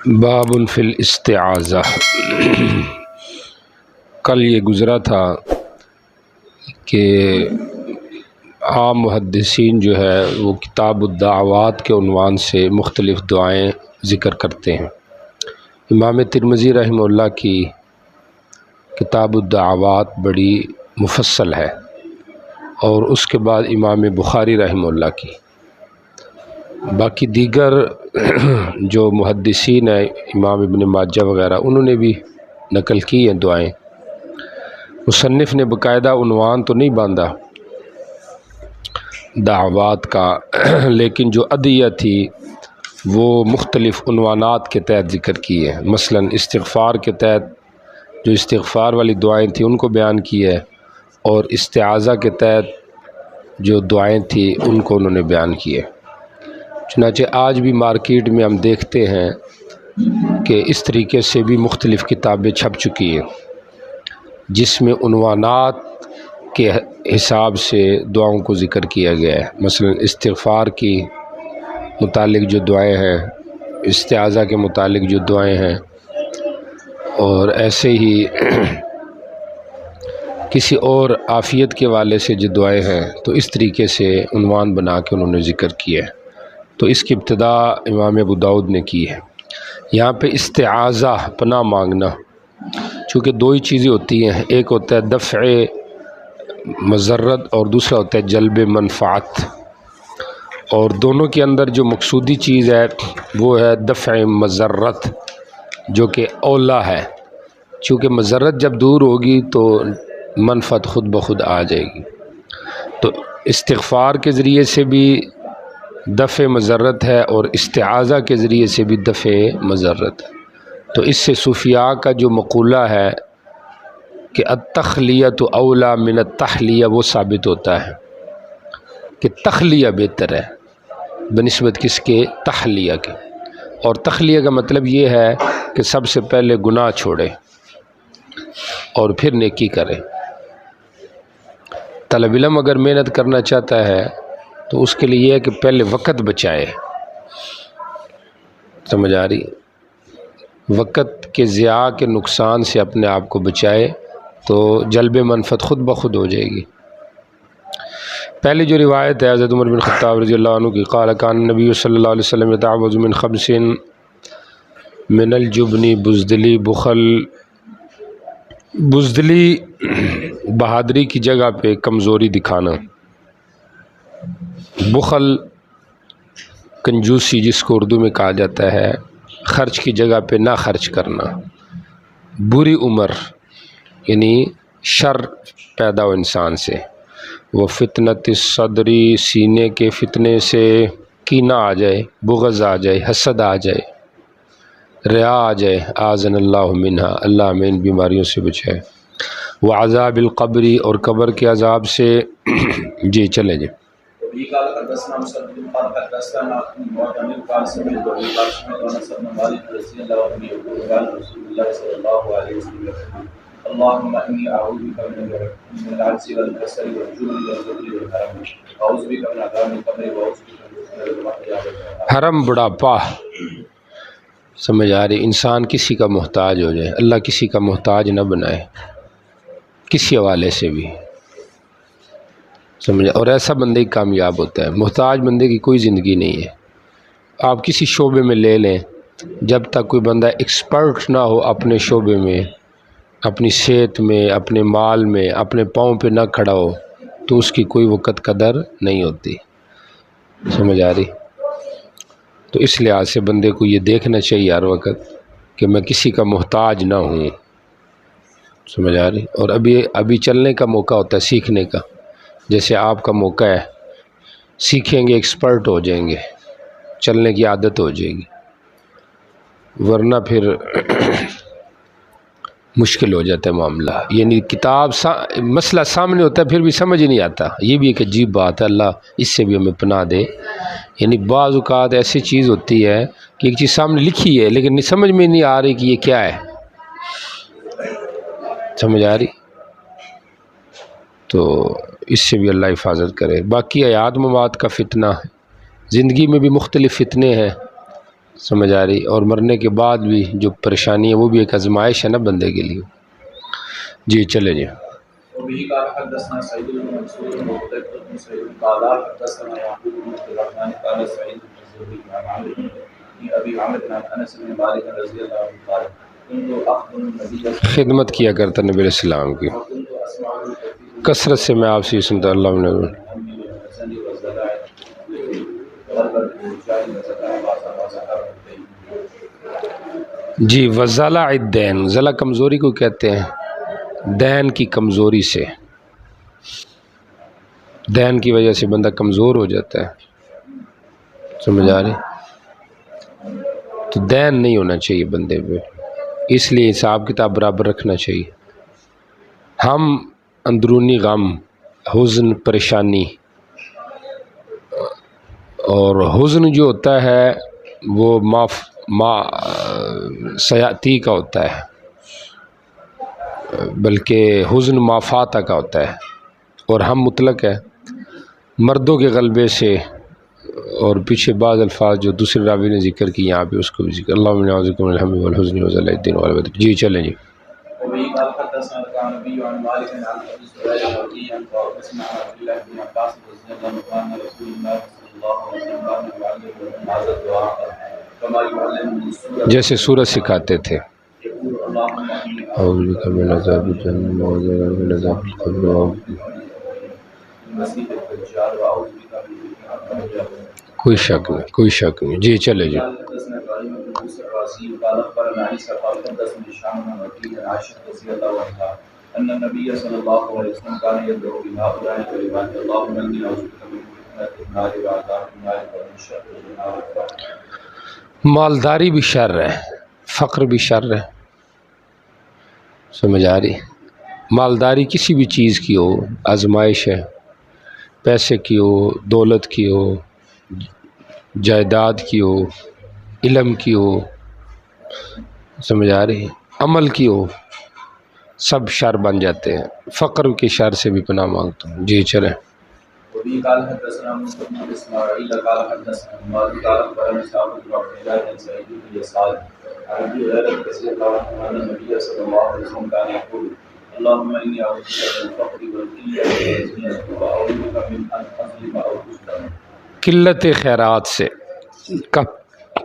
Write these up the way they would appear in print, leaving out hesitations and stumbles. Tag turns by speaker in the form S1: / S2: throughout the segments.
S1: باب فی الاستعاذہ۔ کل یہ گزرا تھا کہ عام محدثین جو ہے وہ کتاب الدعوات کے عنوان سے مختلف دعائیں ذکر کرتے ہیں۔ امام ترمذی رحمہ اللہ کی کتاب الدعوات بڑی مفصل ہے، اور اس کے بعد امام بخاری رحمہ اللہ کی۔ باقی دیگر جو محدثین ہیں، امام ابن ماجہ وغیرہ، انہوں نے بھی نقل کی ہیں دعائیں۔ مصنف نے باقاعدہ عنوان تو نہیں باندھا دعوات کا، لیکن جو ادعیہ تھی وہ مختلف عنوانات کے تحت ذکر کی ہے۔ مثلا استغفار کے تحت جو استغفار والی دعائیں تھیں ان کو بیان کی ہے، اور استعاذہ کے تحت جو دعائیں تھیں ان کو انہوں نے بیان کی ہے۔ چنانچہ آج بھی مارکیٹ میں ہم دیکھتے ہیں کہ اس طریقے سے بھی مختلف کتابیں چھپ چکی ہیں، جس میں عنوانات کے حساب سے دعاؤں کو ذکر کیا گیا ہے۔ مثلا استغفار کی متعلق جو دعائیں ہیں، استعاذہ کے متعلق جو دعائیں ہیں، اور ایسے ہی کسی اور عافیت کے والے سے جو دعائیں ہیں، تو اس طریقے سے عنوان بنا کے انہوں نے ذکر کیا ہے۔ تو اس کی ابتدا امام ابو داؤد نے کی ہے۔ یہاں پہ استعاذہ پناہ مانگنا، چونکہ دو ہی چیزیں ہوتی ہیں، ایک ہوتا ہے دفع مضرت اور دوسرا ہوتا ہے جلب منفعت، اور دونوں کے اندر جو مقصودی چیز ہے وہ ہے دفع مضرت، جو کہ اولا ہے، چونکہ مضرت جب دور ہوگی تو منفعت خود بخود آ جائے گی۔ تو استغفار کے ذریعے سے بھی دفع مضرت ہے، اور استعاذہ کے ذریعے سے بھی دفع مضرت ہے۔ تو اس سے صوفیاء کا جو مقولہ ہے کہ التخلیۃ اولا من التحلیہ، وہ ثابت ہوتا ہے کہ تخلیہ بہتر ہے بنسبت کس کے؟ تحلیہ کے۔ اور تخلیہ کا مطلب یہ ہے کہ سب سے پہلے گناہ چھوڑے اور پھر نیکی کرے۔ طالب علم اگر محنت کرنا چاہتا ہے تو اس کے لیے یہ ہے کہ پہلے وقت بچائے۔ سمجھ آ رہی؟ وقت کے ضیاع کے نقصان سے اپنے آپ کو بچائے تو جلب منفعت خود بخود ہو جائے گی۔ پہلی جو روایت ہے حضرت عمر بن خطاب رضی اللہ عنہ کی، قال کان نبی صلی اللہ علیہ وسلم یتعوذ من خمس من الجبن، بزدلی، بخل۔ بزدلی بہادری کی جگہ پہ کمزوری دکھانا، بخل کنجوسی جس کو اردو میں کہا جاتا ہے، خرچ کی جگہ پہ نہ خرچ کرنا، بری عمر یعنی شر پیدا ہو انسان سے، وہ فتنۃ الصدری، سینے کے فتنے سے کینہ آ جائے، بغض آ جائے، حسد آ جائے، ریا آ جائے، اعاذنا اللہ منہا، اللہ ہمیں ان بیماریوں سے بچائے، وہ عذاب القبری، اور قبر کے عذاب سے۔ جی چلیں جی۔
S2: اللهم إني أعوذ بك من العجز والكسل والجبن والبخل والحرم، أعوذ بك من عذاب القبر وأعوذ بك من فتنة المحيا والممات۔
S1: حرم بڑھاپا، سمجھ آ رہی؟ انسان کسی کا محتاج ہو جائے، اللہ کسی کا محتاج نہ بنائے کسی حوالے سے بھی، سمجھا؟ اور ایسا بندے کامیاب ہوتا ہے۔ محتاج بندے کی کوئی زندگی نہیں ہے۔ آپ کسی شعبے میں لے لیں، جب تک کوئی بندہ ایکسپرٹ نہ ہو اپنے شعبے میں، اپنی صحت میں، اپنے مال میں، اپنے پاؤں پہ نہ کھڑا ہو، تو اس کی کوئی وقت قدر نہیں ہوتی۔ سمجھ آ رہی؟ تو اس لحاظ سے بندے کو یہ دیکھنا چاہیے ہر وقت کہ میں کسی کا محتاج نہ ہوں۔ سمجھ آ رہی؟ اور ابھی چلنے کا موقع ہوتا ہے، سیکھنے کا، جیسے آپ کا موقع ہے، سیکھیں گے، ایکسپرٹ ہو جائیں گے، چلنے کی عادت ہو جائے گی، ورنہ پھر مشکل ہو جاتا ہے معاملہ۔ یعنی کتاب مسئلہ سامنے ہوتا ہے پھر بھی سمجھ ہی نہیں آتا۔ یہ بھی ایک عجیب بات ہے، اللہ اس سے بھی ہمیں پناہ دے۔ یعنی بعض اوقات ایسی چیز ہوتی ہے کہ ایک چیز سامنے لکھی ہے لیکن سمجھ میں نہیں آ رہی کہ یہ کیا ہے۔ سمجھ آ رہی؟ تو اس سے بھی اللہ حفاظت کرے۔ باقی حیات ممات کا فتنہ، زندگی میں بھی مختلف فتنے ہیں، سمجھ آ رہی؟ اور مرنے کے بعد بھی جو پریشانی ہے وہ بھی ایک آزمائش ہے نا بندے کے لیے۔ جی چلے جی۔
S2: وبه قال حدثنا سعيد بن منصور وقتيبة بن سعيد قال حدثنا يعقوب بن عبد الرحمن قال سعيد بن الزهري عن عمرو بن ابي عمرو عن انس بن مالك رضي الله عنه قال كنت اخدم النبي
S1: خدمت کیا کرتا نبی علیہ السلام کی،
S2: وكنت اسمعه
S1: کثرت سے میں آپ سے یہ سنتا اللہ نے۔ جی وزلع الدین، ضلع کمزوری کو کہتے ہیں، دین کی کمزوری سے، دین کی وجہ سے بندہ کمزور ہو جاتا ہے، سمجھ آ رہی؟ تو دین نہیں ہونا چاہیے بندے پہ، اس لیے حساب کتاب برابر رکھنا چاہیے۔ ہم اندرونی غم، حزن، پریشانی، اور حزن جو ہوتا ہے وہ سیاتی کا ہوتا ہے، بلکہ حزن ما فاتہ کا ہوتا ہے، اور ہم مطلق ہے مردوں کے غلبے سے، اور پیچھے بعض الفاظ جو دوسرے راوی نے ذکر کی یہاں پہ اس کو بھی ذکر، اللہم نعوذ بک من الہم والحزن وضلع الدین والبدر۔ جی چلیں جی۔
S2: وبه قال حدثنا القعنبي عن مالك عن ابي سعيد الخدري عن طاووس عن عبد الله بن عباس رضي الله عنه ان رسول الله صلى الله عليه وسلم كان يعلمهم هذا الدعاء كما يعلمهم السوره،
S1: جیسے سورت سکھاتے تھے،
S2: يقول اللهم اني
S1: اعوذ بک من عذاب جہنم واعوذ بک من عذاب القبر واعوذ بک۔
S2: المسيح الدجال واعوذ بك من فتنة الدجال۔
S1: کوئی شک نہیں، کوئی شک نہیں۔ جی چلے جی۔
S2: قال حدثنا ابراهيم بن موسى الرازي قال اخبرنا عيسى قال حدثني هشام بن وكيع عن عائشه رضي الله عنها ان النبي صلى الله عليه وسلم كان يدعو بهؤلاء الكلمات اللهم اني اعوذ بك من فتنة النار وعذاب النار ومن شر النار۔
S1: مالداری بھی شر ہے، فقر بھی شر ہے، سمجھ آ رہی؟ مالداری کسی بھی چیز کی ہو آزمائش ہے، پیسے کی ہو، دولت کی ہو، جائیداد کی ہو، علم کی ہو، سمجھ آ رہی؟ عمل کی ہو، سب شر بن جاتے ہیں۔ فقر کے شر سے بھی پناہ مانگتا ہوں۔ جی چلیں۔
S2: وبه قال حدثنا موسى بن اسماعيل قال حدثنا مالك قال اخبرنا سعد بن عبد الله بن سعيد بن يسار عن ابي هريره رضي الله عنه ان النبي صلى الله عليه وسلم كان يقول اللهم اني اعوذ بك من الفقر والقله والزنا واعوذ بك من ان اظلم او اظلم۔
S1: قلت خیرات سے،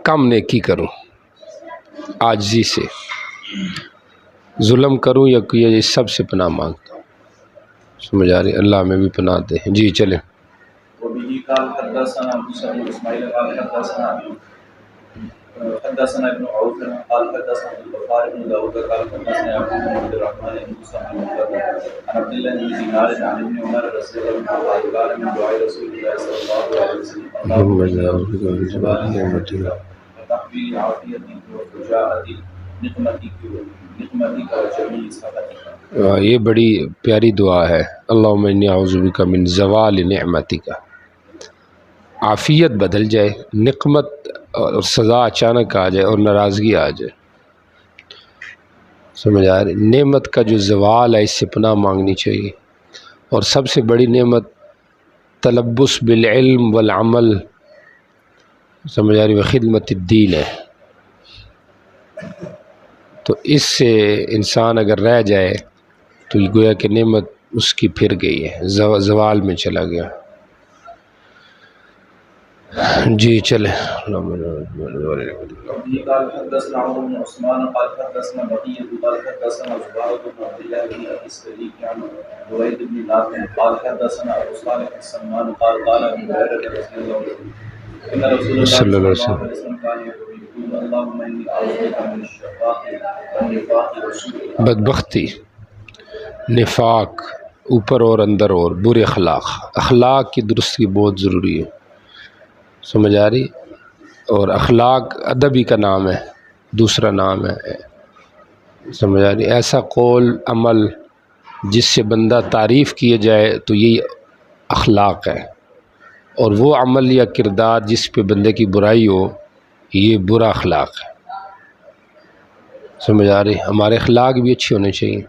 S1: کم نیکی کروں، عاجزی سے، ظلم کروں یا کوئی، سب سے پناہ مانگتا ہوں، سمجھ آ رہی؟ اللہ میں بھی پناہ دے۔ جی چلیں۔
S2: وبه قال حدثنا موسى بن اسماعيل قال حدثنا ابن عوف قال حدثنا البخاري بن داود قال حدثنا يعقوب بن عبد الرحمن بن موسى عن عبد الله بن دينار عن ابن عمر رضي الله عنه قال من دعاء رسول الله صلى الله عليه وسلم اللهم اني اعوذ بك من زوال نعمتك وتحويل عافيتك وفجاءة نقمتك وجميع سخطك۔
S1: یہ بڑی پیاری دعا ہے، اللہم انی اعوذ بک من زوال نعمتک، عافیت بدل جائے، نقمت اور سزا اچانک آ جائے اور ناراضگی آ جائے، سمجھ آ رہی؟ نعمت کا جو زوال ہے اس سے پناہ مانگنی چاہیے، اور سب سے بڑی نعمت تلبس بالعلم والعمل، سمجھ آ رہی؟ خدمت الدین ہے، تو اس سے انسان اگر رہ جائے تو یہ گویا کہ نعمت اس کی پھر گئی ہے، زوال میں چلا گیا۔ جی چلے۔
S2: قال حدثنا عمرو بن عثمان قال حدثنا بقية قال حدثنا زبير بن عبد الله بن ابي السليك عن بريد بن نافع قال حدثنا ابو صالح السمان قال قال ابو هريرة رضي الله عنه ان رسول الله صلى الله عليه وسلم كان يقول اللهم اني اعوذ بك من الشقاق والنفاق والسوء۔
S1: بدبختی، نفاق، اوپر اور اندر اور برے اخلاق، اخلاق کی درستی بہت ضروری ہے، سمجھ آ رہی؟ اور اخلاق ادبی کا نام ہے، دوسرا نام ہے، سمجھ آ رہی؟ ایسا قول عمل جس سے بندہ تعریف کیے جائے تو یہی اخلاق ہے، اور وہ عمل یا کردار جس پہ بندے کی برائی ہو یہ برا اخلاق ہے، سمجھ آ رہی؟ ہمارے اخلاق بھی اچھے ہونے چاہیے،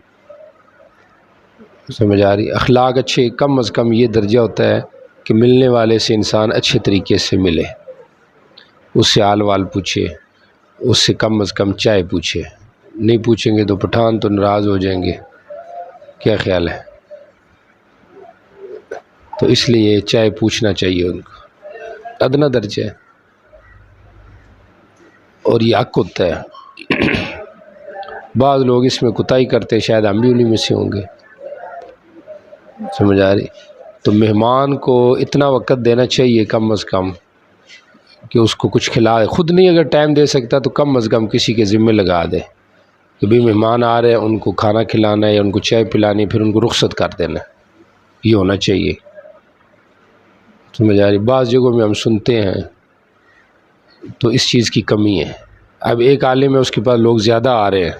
S1: سمجھ آ رہی؟ اخلاق اچھے، کم از کم یہ درجہ ہوتا ہے کہ ملنے والے سے انسان اچھے طریقے سے ملے، اس سے حال وال پوچھے، اس سے کم از کم چائے پوچھے، نہیں پوچھیں گے تو پٹھان تو ناراض ہو جائیں گے. کیا خیال ہے؟ تو اس لیے چائے پوچھنا چاہیے ان کو، ادنا درجہ ہے، اور یہ حق ہوتا ہے. بعض لوگ اس میں کوتاہی کرتے، شاید ہم بھی انہیں میں سے ہوں گے. سمجھ آ رہی؟ تو مہمان کو اتنا وقت دینا چاہیے کم از کم کہ اس کو کچھ کھلا، خود نہیں اگر ٹائم دے سکتا تو کم از کم کسی کے ذمہ لگا دے کہ بھئی مہمان آ رہے ہیں، ان کو کھانا کھلانا ہے یا ان کو چائے پلانی، پھر ان کو رخصت کر دینا. یہ ہونا چاہیے. سمجھ آ رہی؟ بعض جگہوں میں ہم سنتے ہیں تو اس چیز کی کمی ہے. اب ایک عالم ہے، اس کے پاس لوگ زیادہ آ رہے ہیں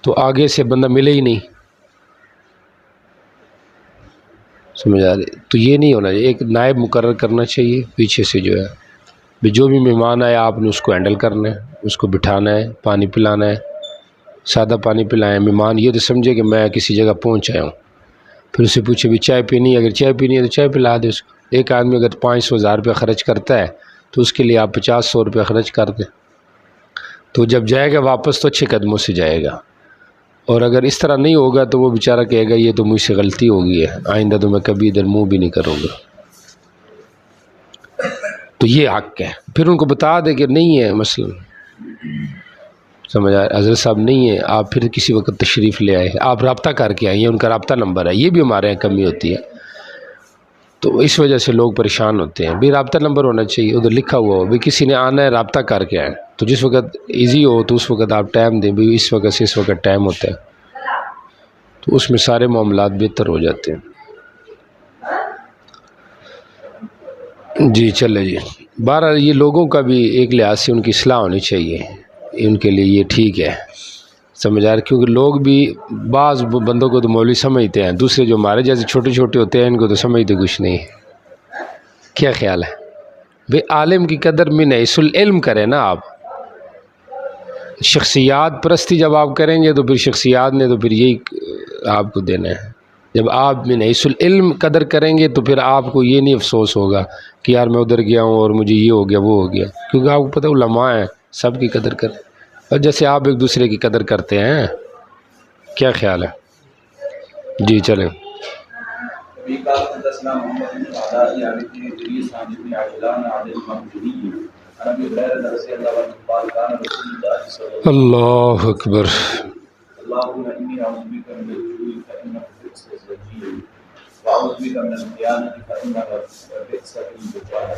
S1: تو آگے سے بندہ ملے ہی نہیں. سمجھ آ رہی؟ تو یہ نہیں ہونا چاہیے. ایک نائب مقرر کرنا چاہیے پیچھے سے، جو ہے جو بھی مہمان آیا آپ نے اس کو ہینڈل کرنا ہے، اس کو بٹھانا ہے، پانی پلانا ہے، سادہ پانی پلائیں. مہمان یہ تو سمجھے کہ میں کسی جگہ پہنچ آیا ہوں. پھر اسے پوچھے بھی چائے پینی ہے، اگر چائے پینی ہے تو چائے پلا دے اس کو. ایک آدمی اگر 500,000 روپے خرچ کرتا ہے تو اس کے لیے آپ 50-100 روپے خرچ کر دیں، تو جب جائے گا واپس تو اچھے قدموں سے جائے گا. اور اگر اس طرح نہیں ہوگا تو وہ بیچارہ کہے گا یہ تو مجھ سے غلطی ہو گئی ہے، آئندہ تو میں کبھی ادھر منہ بھی نہیں کروں گا. تو یہ حق ہے. پھر ان کو بتا دے کہ نہیں ہے مثلا، سمجھ آئے حضرت صاحب نہیں ہے، آپ پھر کسی وقت تشریف لے آئے، آپ رابطہ کر کے آئیے، ان کا رابطہ نمبر ہے. یہ بھی ہمارے یہاں کمی ہوتی ہے، تو اس وجہ سے لوگ پریشان ہوتے ہیں. بھی رابطہ نمبر ہونا چاہیے، ادھر لکھا ہوا ہو بھی کسی نے آنا ہے رابطہ کر کے آئے، تو جس وقت ایزی ہو تو اس وقت آپ ٹائم دیں بھی اس وقت سے اس وقت ٹائم ہوتا ہے، تو اس میں سارے معاملات بہتر ہو جاتے ہیں. جی چلے جی. بہرحال یہ لوگوں کا بھی ایک لحاظ سے ان کی اصلاح ہونی چاہیے، ان کے لیے یہ ٹھیک ہے. سمجھ آ رہے؟ کیونکہ لوگ بھی بعض بندوں کو تو مولوی سمجھتے ہیں، دوسرے جو ہمارے جیسے چھوٹے چھوٹے ہوتے ہیں ان کو تو سمجھتے کچھ نہیں. کیا خیال ہے؟ بھئی عالم کی قدر میں نعیس العلم کریں نا آپ. شخصیات پرستی جب آپ کریں گے تو پھر شخصیات نے تو پھر یہی آپ کو دینا ہے. جب آپ میں نعیس العلم قدر کریں گے تو پھر آپ کو یہ نہیں افسوس ہوگا کہ یار میں ادھر گیا ہوں اور مجھے یہ ہو گیا وہ ہو گیا، کیونکہ آپ کو پتہ علماء ہیں سب کی قدر کریں، اور جیسے آپ ایک دوسرے کی قدر کرتے ہیں. کیا خیال ہے؟ جی چلیں.
S2: ابي قال حدثنا محمد بن علاء يعني بن ادريس عن ابن عجلان عن المنذري عن ابي هريره رضي الله عنه قال كان رسول الله صلى الله
S1: اللہ اکبر.
S2: اللهم اني اعوذ بك من الجوع فانه بئس الزجير واعوذ بك من الخيانه فانها بئس البطانه.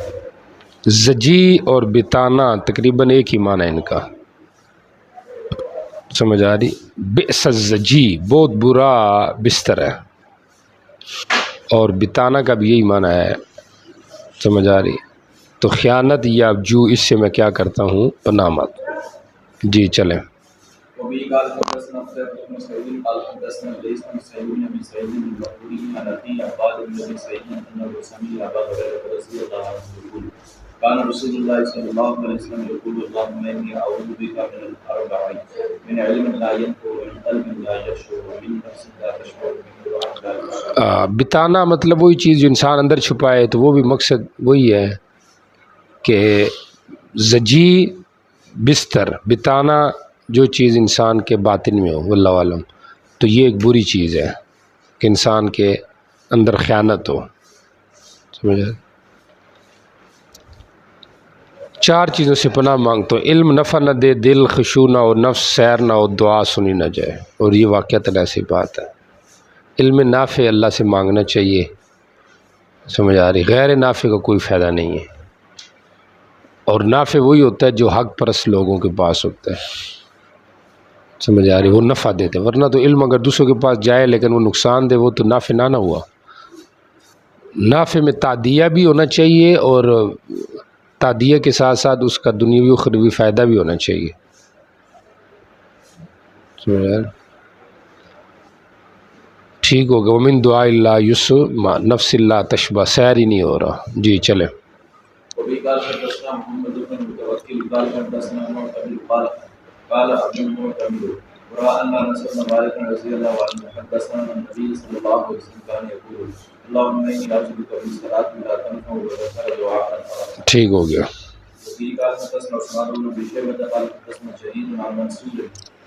S1: زجی اور بتانا تقریباً ایک ہی معنی ہے ان کا. سمجھ آ رہی؟ بئس الزجی بہت برا بستر ہے، اور بتانا کا بھی یہی معنی ہے. سمجھ آ رہی؟ تو خیانت یا جو اس سے میں کیا کرتا ہوں پناہ مت. جی چلیں.
S2: وبه قال حدثنا قتيبة بن سعيد قال حدثنا ليس بن سعيد بن سعيد المقبوري عن أبي عباد بن سعيد أنه سمع أبا هريرة رضي الله عنه يقول كان رسول الله صلى الله عليه وسلم يقول اللهم إني أعوذ بك من الأربع من علم لا ينفع ومن قلب لا يشعر ومن نفس لا تشعر ومن دعاء لا يسمع.
S1: بتانا مطلب وہی چیز جو انسان اندر چھپائے، تو وہ بھی مقصد وہی ہے کہ زجی بستر، بتانا جو چیز انسان کے باطن میں ہو واللہ عالم، تو یہ ایک بری چیز ہے کہ انسان کے اندر خیانت ہو. سمجھے؟ 4 چیزوں سے پناہ مانگتا ہوں: علم نفع نہ دے، دل خشوع نہ ہو، نفس سیر نہ ہو، دعا سنی نہ جائے. اور یہ واقعتاً ایسی بات ہے. علم نافع اللہ سے مانگنا چاہیے. سمجھ آ رہی؟ غیر نافع کا کوئی فائدہ نہیں ہے. اور نافع وہی ہوتا ہے جو حق پرست لوگوں کے پاس ہوتا ہے. سمجھ آ رہی؟ وہ نفع دیتے، ورنہ تو علم اگر دوسروں کے پاس جائے لیکن وہ نقصان دے، وہ تو نافع نہ ہوا. نافع میں تعدیہ بھی ہونا چاہیے، اور تعدیہ کے ساتھ ساتھ اس کا دنیاوی و اخروی فائدہ بھی ہونا چاہیے. سمجھ آ رہی؟ ٹھیک ہوگا. ومن دعاء اللہ یسمع نفس اللہ تشبہ. سیر ہی نہیں ہو رہا. جی چلیں.
S2: وبه قال حدثنا محمد بن متوكل قال حدثنا معتمر قال ابو المعتمر ورأى أن أنس بن مالك رضي الله عنه حدثنا عن النبي صلى الله عليه وسلم كان يقول اللهم إني أعوذ بك من صلاة لا تنفع وذكر دعاء.
S1: ٹھیک ہو گیا.
S2: وفي قال حدثنا عثمان بن ابي شيبه قال حدثنا جرير عن منصور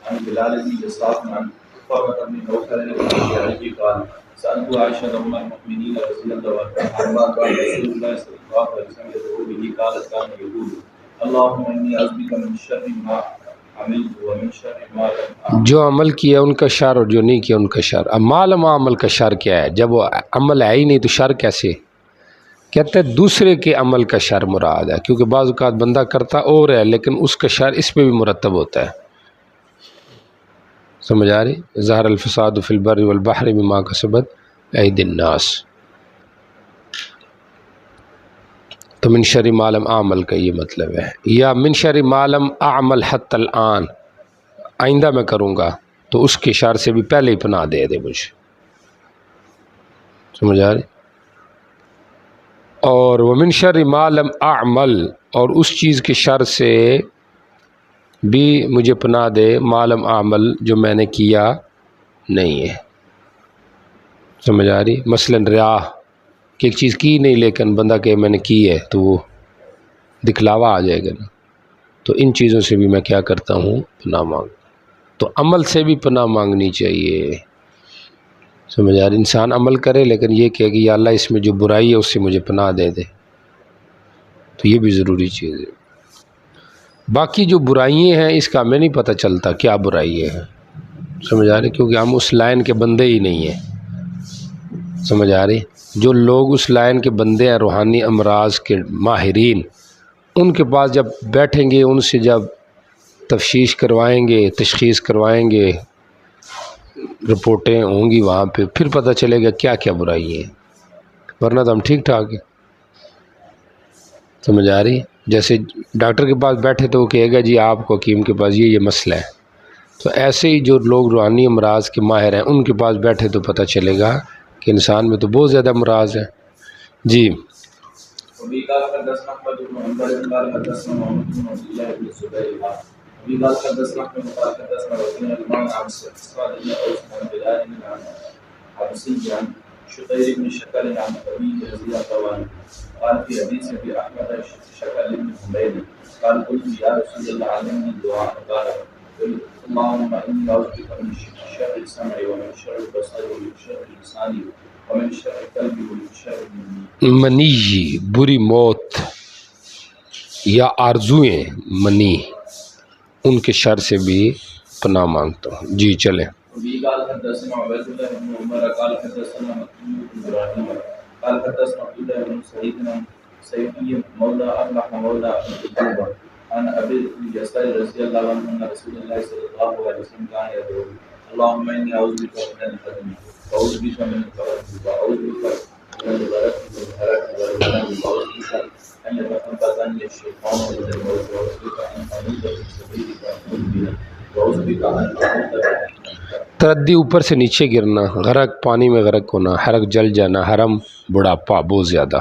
S2: عن بلال بن يسار عن فرقة بن نوفل الحجاجي قال سألت عائشة أم المؤمنين رضي الله عنها عما كان رسول الله صلى الله عليه وسلم يدعو به قالت كان يقول اللهم إني أعوذ بك من شر ما عملت ومن شر ما لم أعمل.
S1: جو عمل کیا ان کا شر اور جو نہیں کیا ان کا شر. اب معلوم عمل کا شر کیا ہے؟ جب وہ عمل ہے ہی نہیں تو شر کیسے؟ کہتے ہیں دوسرے کے عمل کا شر مراد ہے، کیونکہ بعض اوقات بندہ کرتا اور ہے لیکن اس کا شر اس پہ بھی مرتب ہوتا ہے. سمجھ آ رہی؟ ظہر الفساد فی البر والبحر بما کسبت ایدی الناس. تو من شر ما لم اعمل کا یہ مطلب ہے، یا من شر ما لم اعمل حتی الان، آئندہ میں کروں گا تو اس کے شر سے بھی پہلے ہی پناہ دے دے مجھے. سمجھ آ رہی؟ اور ومن شر ما لم اعمل، اور اس چیز کے شر سے بھی مجھے پناہ دے ما لم اعمل جو میں نے کیا نہیں ہے. سمجھ آ رہی؟ مثلا ریا کہ ایک چیز کی نہیں لیکن بندہ کہ میں نے کی ہے تو وہ دکھلاوا آ جائے گا نا. تو ان چیزوں سے بھی میں کیا کرتا ہوں؟ پناہ مانگ. تو عمل سے بھی پناہ مانگنی چاہیے. سمجھ آ رہی؟ انسان عمل کرے لیکن یہ کہے کہ یا اللہ اس میں جو برائی ہے اس سے مجھے پناہ دے دے، تو یہ بھی ضروری چیز ہے. باقی جو برائیاں ہیں اس کا ہمیں نہیں پتہ چلتا کیا برائی ہے. سمجھ آ رہی؟ کیونکہ ہم اس لائن کے بندے ہی نہیں ہیں. سمجھ آ رہی؟ جو لوگ اس لائن کے بندے ہیں، روحانی امراض کے ماہرین، ان کے پاس جب بیٹھیں گے، ان سے جب تفتیش کروائیں گے، تشخیص کروائیں گے، رپورٹیں ہوں گی وہاں پہ، پھر پتہ چلے گا کیا کیا برائی ہیں. ورنہ تو ہم ٹھیک ٹھاک ہیں. سمجھ آ رہی؟ جیسے ڈاکٹر کے پاس بیٹھے تو وہ کہے گا جی آپ کو حکیم کے پاس یہ مسئلہ ہے. تو ایسے ہی جو لوگ روحانی امراض کے ماہر ہیں ان کے پاس بیٹھے تو پتہ چلے گا کہ انسان میں تو بہت زیادہ امراض ہیں. جی
S2: وفي قال حدثنا احمد بن حنبل قال حدثنا محمد بن عبد الله بن الزبير وفي قال حدثنا احمد قال حدثنا وكيل الإمام عن سعد بن اوس عن بلال بن عبسي عن شقير بن شكل عن ابيه رضي الله عنه قال في حديث ابي احمد شكل بن حميد قال قلت يا رسول الله علمني الدعاء قال قل اللهم اني اعوذ بك من شر السمع ومن شر البصر ومن شر اللسان ومن شر القلب ومن شر
S1: منی، بری موت یا آرزوئیں منی، ان کے شر سے بھی پناہ مانگتا ہوں. جی چلیں.
S2: وفي قال حدثنا عبيد الله بن عمر قال حدثنا مكي بن ابراهيم قال حدثنا عبد الله بن سعيد عن سيفي مولى افلح مولى ايوب عن ابي اليسار رضي الله عنه ان رسول الله صلى الله عليه وسلم كان يدعو اللهم اني اعوذ بك من الهدم واعوذ بك من الفرج واعوذ بك من الغرق والهلاك والغنم واعوذ بك ان يتخبطني الشيطان الى الموت واعوذ بك ان اموت في سبيلك واعوذ بك ان اموت.
S1: تردی اوپر سے نیچے گرنا، غرق پانی میں غرق ہونا، حرق جل جانا، حرم بڑھاپا بہت زیادہ،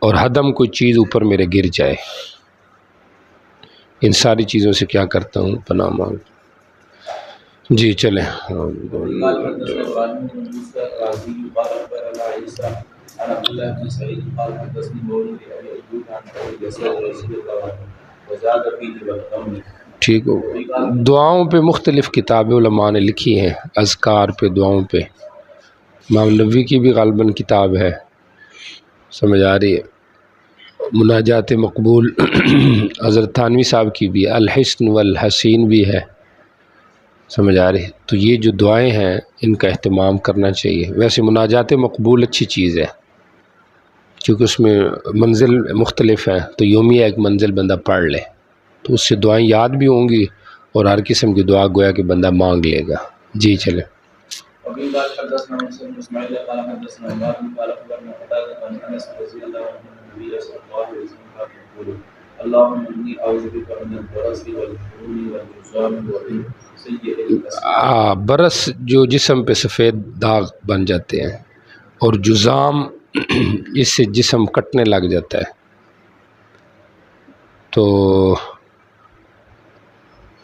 S1: اور حدم کوئی چیز اوپر میرے گر جائے. ان ساری چیزوں سے کیا کرتا ہوں؟ پناہ مانگ. جی چلیں.
S2: قال حدثنا ابراهيم بن موسى الرازي قال اخبرنا عيسى عن عبد الله بن سعيد قال حدثني مولى ابي ايوب عن ابي يسار رضي الله عنه وزاد فيه بالغم.
S1: ٹھیک ہو. دعاؤں پہ مختلف کتابیں علماء نے لکھی ہیں، اذکار پہ، دعاؤں پہ. امام نووی کی بھی غالباً کتاب ہے. سمجھ آ رہی ہے؟ مناجات مقبول حضرت تھانوی صاحب کی بھی، الحسن والحسین بھی ہے. سمجھ آ رہی ہے؟ تو یہ جو دعائیں ہیں ان کا اہتمام کرنا چاہیے. ویسے مناجات مقبول اچھی چیز ہے کیونکہ اس میں منزل مختلف ہیں، تو یومیہ ایک منزل بندہ پڑھ لے تو اس سے دعائیں یاد بھی ہوں گی اور ہر قسم کی دعا گویا کہ بندہ مانگ لے گا. جی چلیں.
S2: وفي قال حدثنا موسى بن اسماعيل قال حدثنا عمار قال اخبرنا قتادة عن انس رضي الله عنه النبي صلى الله عليه وسلم قال يقول اللهم اني اعوذ بك من البرص والجنون والجذام ومن سيء الاسقام.
S1: برس جو جسم پہ سفید داغ بن جاتے ہیں، اور جذام اس سے جسم کٹنے لگ جاتا ہے. تو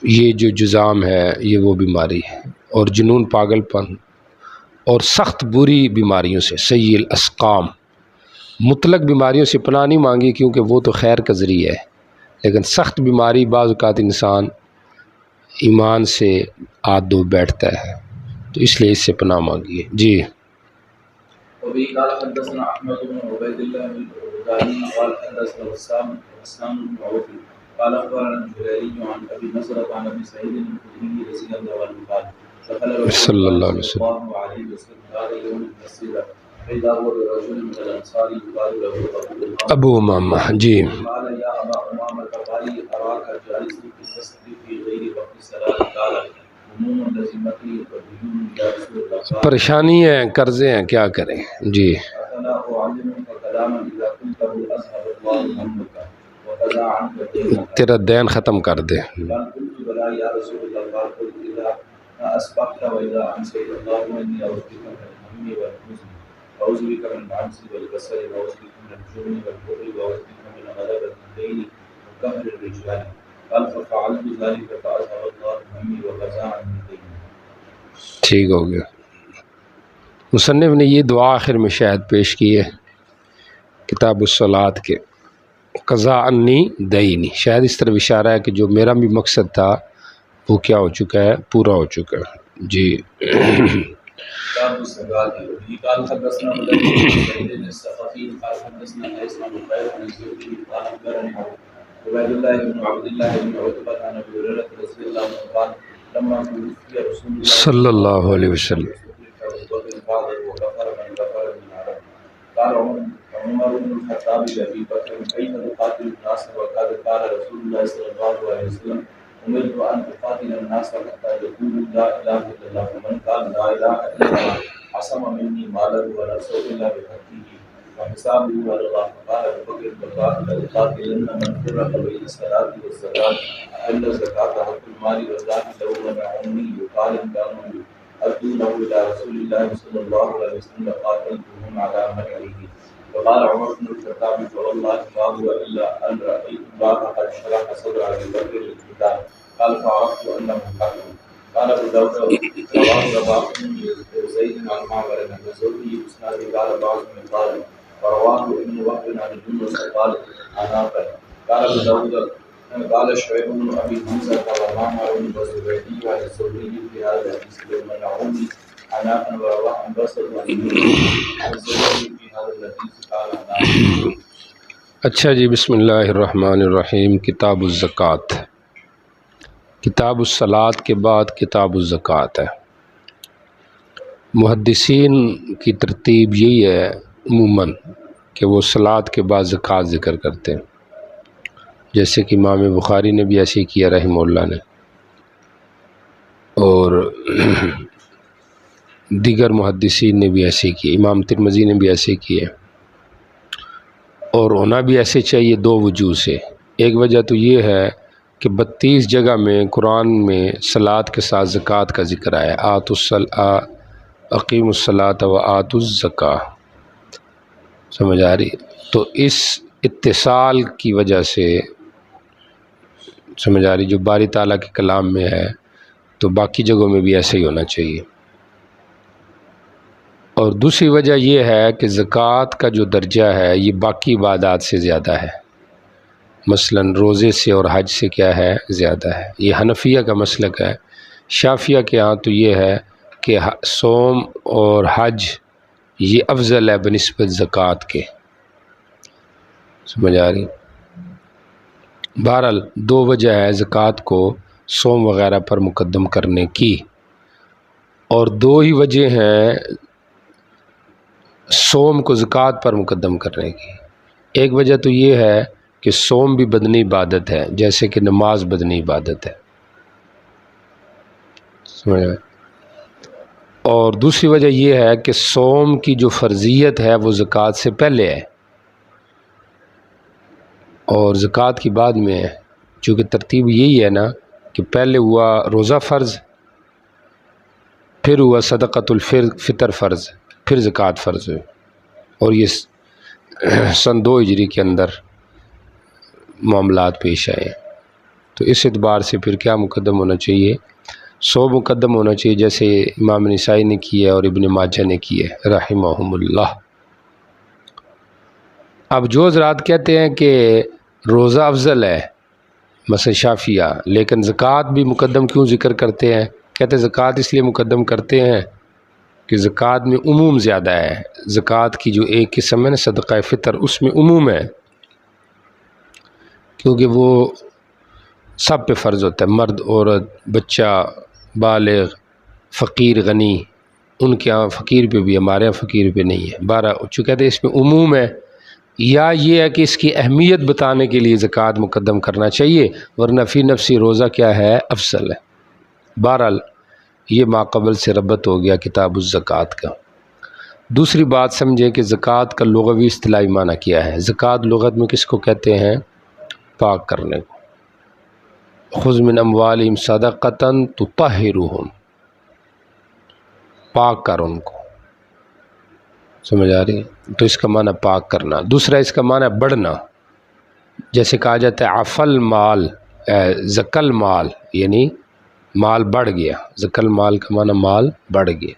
S1: یہ جو جذام ہے یہ وہ بیماری ہے. اور جنون پاگل پن اور سخت بری بیماریوں سے، سیء الاسقام، مطلق بیماریوں سے پناہ نہیں مانگی کیونکہ وہ تو خیر کا ذریعہ ہے. لیکن سخت بیماری بعض اوقات انسان ایمان سے ہاتھ دھو بیٹھتا ہے، تو اس لیے اس سے پناہ مانگیے۔ جی
S2: وبه قال حدثنا احمد بن عبيد الله البغدادي قال حدثنا حسان بن عوف قال اخبرنا الجلالي عن ابي نصرة عن ابي سعيد الخدري رضي الله عنه قال دخل رسول الله صلى الله عليه وسلم هذا يوم المسجد فاذا هو برجل من الانصار يقال له
S1: ابو امامہ۔ جی
S2: قال يا ابا امامة قال اراك جالس في المسجد في غير وقت الصلاه قال هموم لزمتني وديون يا رسول الله
S1: پریشانی ہے، قرضے ہیں، کیا کریں؟ جی
S2: أفلا أعلمك كلاما إذا قلته أذهب الله همك وكذا عنك دينك
S1: تیرا دین ختم کر دے۔
S2: قال قلت بلى يا رسول الله قال قل إذا أصبحت وإذا أمسيت اللهم إني أعوذ بك من الهم والحزن وأعوذ بك من العجز والكسل وأعوذ بك من الجبن والبخل وأعوذ بك من غلبة الدين وقهر الرجال قال ففعلت ذلك فأذهب الله همي وكذا عني ديني۔
S1: ٹھیک ہو گیا۔ مصنف نے یہ دعا آخر میں شاید پیش کی ہے کتاب الصلاۃ کے، قضا عنی دینی، شاید اس طرح اشارہ ہے کہ جو میرا بھی مقصد تھا وہ کیا ہو چکا ہے، پورا ہو چکا ہے۔ جی
S2: كتاب الزكاة وفي قال حدثنا مدرب بن سعيد الثقفي قال حدثنا قيس بن خير عن الزهري قال أخبرني عبيد الله بن عبد الله بن عتبة عن أبي هريرة رضي الله عنه قال لما توفي رسول الله
S1: صلی اللہ علیہ وسلم
S2: وغفر من غفر من عرب قال عمر بن الخطاب لأبي بكر كيف تقاتل الناس وقد قال رسول الله صلى الله عليه وسلم أمرت أن أقاتل الناس حتى يقولوا لا إله إلا الله فمن قال لا إله إلا الله عصم مني ماله ونفسه إلا بحقه وحسابه على الله فقال أبو بكر لأقاتلن من فرق بين الصلاة والزكاة أحل الزكاة حق المال والله لو منعوني يقال إن كانوا أدونه إلى رسول الله صلى الله عليه وسلم قاتلتهم على منعه فقال عمر بن الخطاب فوالله ما هو إلا أن رأيت الله قد شرح صدر أبي بكر للقتال قال فعرفت أنه كافر قال أبو داود رواه رباح بن زيد عن معمر عن الزهري بإسناده قال بعض من قال ورواه ابن وهب عن يونس قال عناقل قال أبو داود قال شعيب بن أبي حمزة ومعمر بن الزبيدي عن الزهري في هذا الحديث منعوني عناقا ورواه عن بصر عن الزهري في هذا الحديث قال عناقل۔
S1: اچھا جی، بسم اللہ الرحمن الرحیم۔ کتاب الزکوٰۃ، کتاب الصلاۃ کے بعد کتاب الزکوٰۃ ہے۔ محدثین کی ترتیب یہی ہے عموماً کہ وہ صلاۃ کے بعد زکوٰۃ ذکر کرتے ہیں، جیسے کہ امام بخاری نے بھی ایسے ہی کیا رحمہ اللہ نے، اور دیگر محدثین نے بھی ایسے کیے، امام ترمذی نے بھی ایسے کیے، اور ہونا بھی ایسے چاہیے دو وجوہ سے۔ ایک وجہ تو یہ ہے کہ 32 جگہ میں قرآن میں صلاۃ کے ساتھ زکوٰۃ کا ذکر آیا، اقیم الصلاۃ و آتوا الزکاۃ، سمجھ آ رہی؟ تو اس اتصال کی وجہ سے سمجھ آ رہی، جو باری تعالیٰ کے کلام میں ہے تو باقی جگہوں میں بھی ایسے ہی ہونا چاہیے۔ اور دوسری وجہ یہ ہے کہ زکوٰۃ کا جو درجہ ہے یہ باقی عبادات سے زیادہ ہے، مثلا روزے سے اور حج سے کیا ہے، زیادہ ہے۔ یہ حنفیہ کا مسلک ہے۔ شافعیہ کے ہاں تو یہ ہے کہ صوم اور حج یہ افضل ہے بنسبت زکوٰۃ کے، سمجھ آ رہی؟ بہرحال دو وجہ ہے زکوٰۃ کو صوم وغیرہ پر مقدم کرنے کی، اور دو ہی وجہ ہیں صوم کو زکوٰۃ پر مقدم کرنے کی۔ ایک وجہ تو یہ ہے کہ صوم بھی بدنی عبادت ہے، جیسے کہ نماز بدنی عبادت ہے، سمجھ آئے؟ اور دوسری وجہ یہ ہے کہ صوم کی جو فرضیت ہے وہ زکوٰۃ سے پہلے ہے اور زکوٰۃ کی بعد میں ہے، چونکہ ترتیب یہی ہے نا کہ پہلے ہوا روزہ فرض، پھر ہوا صدقۃ الفطر فرض، پھر زکوٰۃ فرض ہوئی، اور یہ سن 2 ہجری کے اندر معاملات پیش آئے۔ تو اس اعتبار سے پھر کیا مقدم ہونا چاہیے؟ صوم مقدم ہونا چاہیے، جیسے امام نسائی نے کی ہے اور ابن ماجہ نے کی ہے رحمہم اللہ۔ اب جو حضرات کہتے ہیں کہ روزہ افضل ہے مثلا شافعیہ، لیکن زکوٰۃ بھی مقدم کیوں ذکر کرتے ہیں؟ کہتے ہیں زکوٰۃ اس لیے مقدم کرتے ہیں کہ زکوٰۃ میں عموم زیادہ ہے. زکوٰۃ کی جو ایک قسم ہے نا صدقہ فطر، اس میں عموم ہے، کیونکہ وہ سب پہ فرض ہوتا ہے، مرد، عورت، بچہ، بالغ، فقیر، غنی. ان کے یہاں فقیر پہ بھی، ہمارے یہاں فقیر پہ نہیں ہے. 12 چونکہ کہتے ہیں اس میں عموم ہے، یا یہ ہے کہ اس کی اہمیت بتانے کے لیے زکوٰۃ مقدم کرنا چاہیے، ورنہ فی نفسی روزہ کیا ہے؟ افضل ہے. بہرحال یہ ماقبل سے ربط ہو گیا کتاب الزکوٰۃ کا. دوسری بات سمجھے کہ زکوٰۃ کا لغوی اصطلاحی معنی کیا ہے. زکوٰۃ لغت میں کس کو کہتے ہیں؟ پاک کرنے کو. خذ من اموالہم صدقۃ تطہرہم، پاک کر ان کو. سمجھ آ رہی ہے؟ تو اس کا معنی پاک کرنا. دوسرا اس کا معنی بڑھنا، جیسے کہا جاتا ہے عفل مال، زکل مال، یعنی مال بڑھ گیا. زکل مال کا معنی مال بڑھ گیا.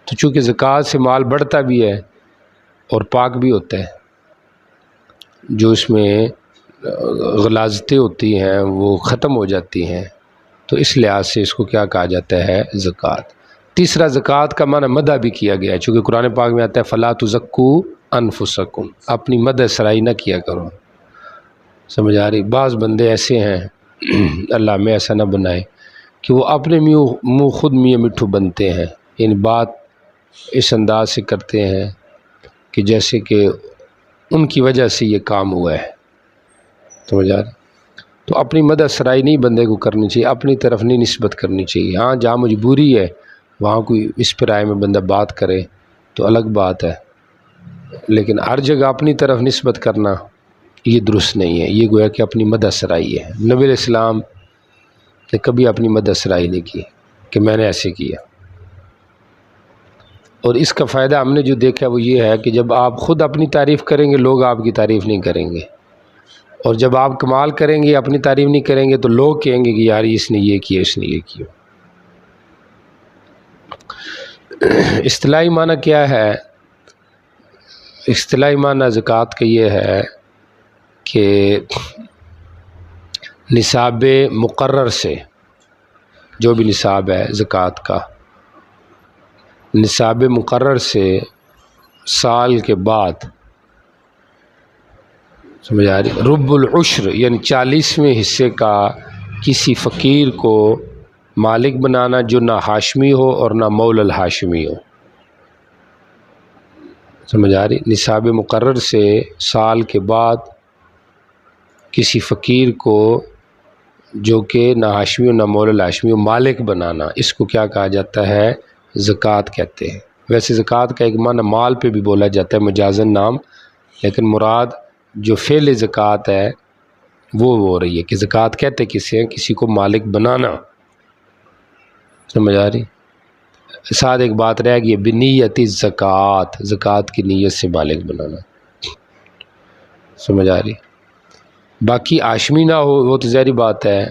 S1: تو چونکہ زکوٰۃ سے مال بڑھتا بھی ہے اور پاک بھی ہوتا ہے، جو اس میں غلاظتیں ہوتی ہیں وہ ختم ہو جاتی ہیں، تو اس لحاظ سے اس کو کیا کہا جاتا ہے؟ زکوٰۃ. تیسرا زکوٰۃ کا معنی مدح بھی کیا گیا ہے، چونکہ قرآن پاک میں آتا ہے فلا تزکوا انفسکم، اپنی مدح سرائی نہ کیا کرو. سمجھ آ رہی؟ بعض بندے ایسے ہیں، اللہ میں ایسا نہ بنائے، کہ وہ اپنے منہ خود میاں مٹھو بنتے ہیں، یعنی بات اس انداز سے کرتے ہیں کہ جیسے کہ ان کی وجہ سے یہ کام ہوا ہے. سمجھ آ رہی؟ تو اپنی مدح سرائی نہیں بندے کو کرنی چاہیے، اپنی طرف نہیں نسبت کرنی چاہیے. ہاں جہاں مجبوری ہے وہاں کوئی اس پرائے میں بندہ بات کرے تو الگ بات ہے، لیکن ہر جگہ اپنی طرف نسبت کرنا یہ درست نہیں ہے. یہ گویا کہ اپنی مدح سرائی ہے. نبی علیہ السلام نے کبھی اپنی مدح سرائی نہیں کی کہ میں نے ایسے کیا. اور اس کا فائدہ ہم نے جو دیکھا وہ یہ ہے کہ جب آپ خود اپنی تعریف کریں گے لوگ آپ کی تعریف نہیں کریں گے، اور جب آپ کمال کریں گے اپنی تعریف نہیں کریں گے تو لوگ کہیں گے کہ یار اس نے یہ کیا، اس نے یہ کیا. اصطلاحی معنی کیا ہے؟ اصطلاحی معنی زکوٰۃ کا یہ ہے کہ نصاب مقرر سے، جو بھی نصاب ہے زکوٰۃ کا، نصاب مقرر سے سال کے بعد، سمجھ آ رہی، رب العشر یعنی 40ویں حصے کا کسی فقیر کو مالک بنانا جو نہ ہاشمی ہو اور نہ مولا الہاشمی ہو. سمجھ آ رہی؟ نصاب مقرر سے سال کے بعد کسی فقیر کو جو کہ نہ ہاشمی ہو نہ مولا الہاشمی ہو مالک بنانا، اس کو کیا کہا جاتا ہے؟ زکوٰۃ کہتے ہیں. ویسے زکوٰۃ کا ایک معنی مال پہ بھی بولا جاتا ہے مجازن نام، لیکن مراد جو فعل زکوٰۃ ہے وہ ہو رہی ہے کہ زکوٰۃ کہتے کسی ہیں؟ کسی کو مالک بنانا. سمجھ آ رہی؟ ساتھ ایک بات رہ گئی، بنیت الزکوٰۃ، زکوٰۃ کی نیت سے مالک بنانا. سمجھ آ رہی؟ باقی ہاشمی نہ ہو وہ تو ظاہری بات ہے،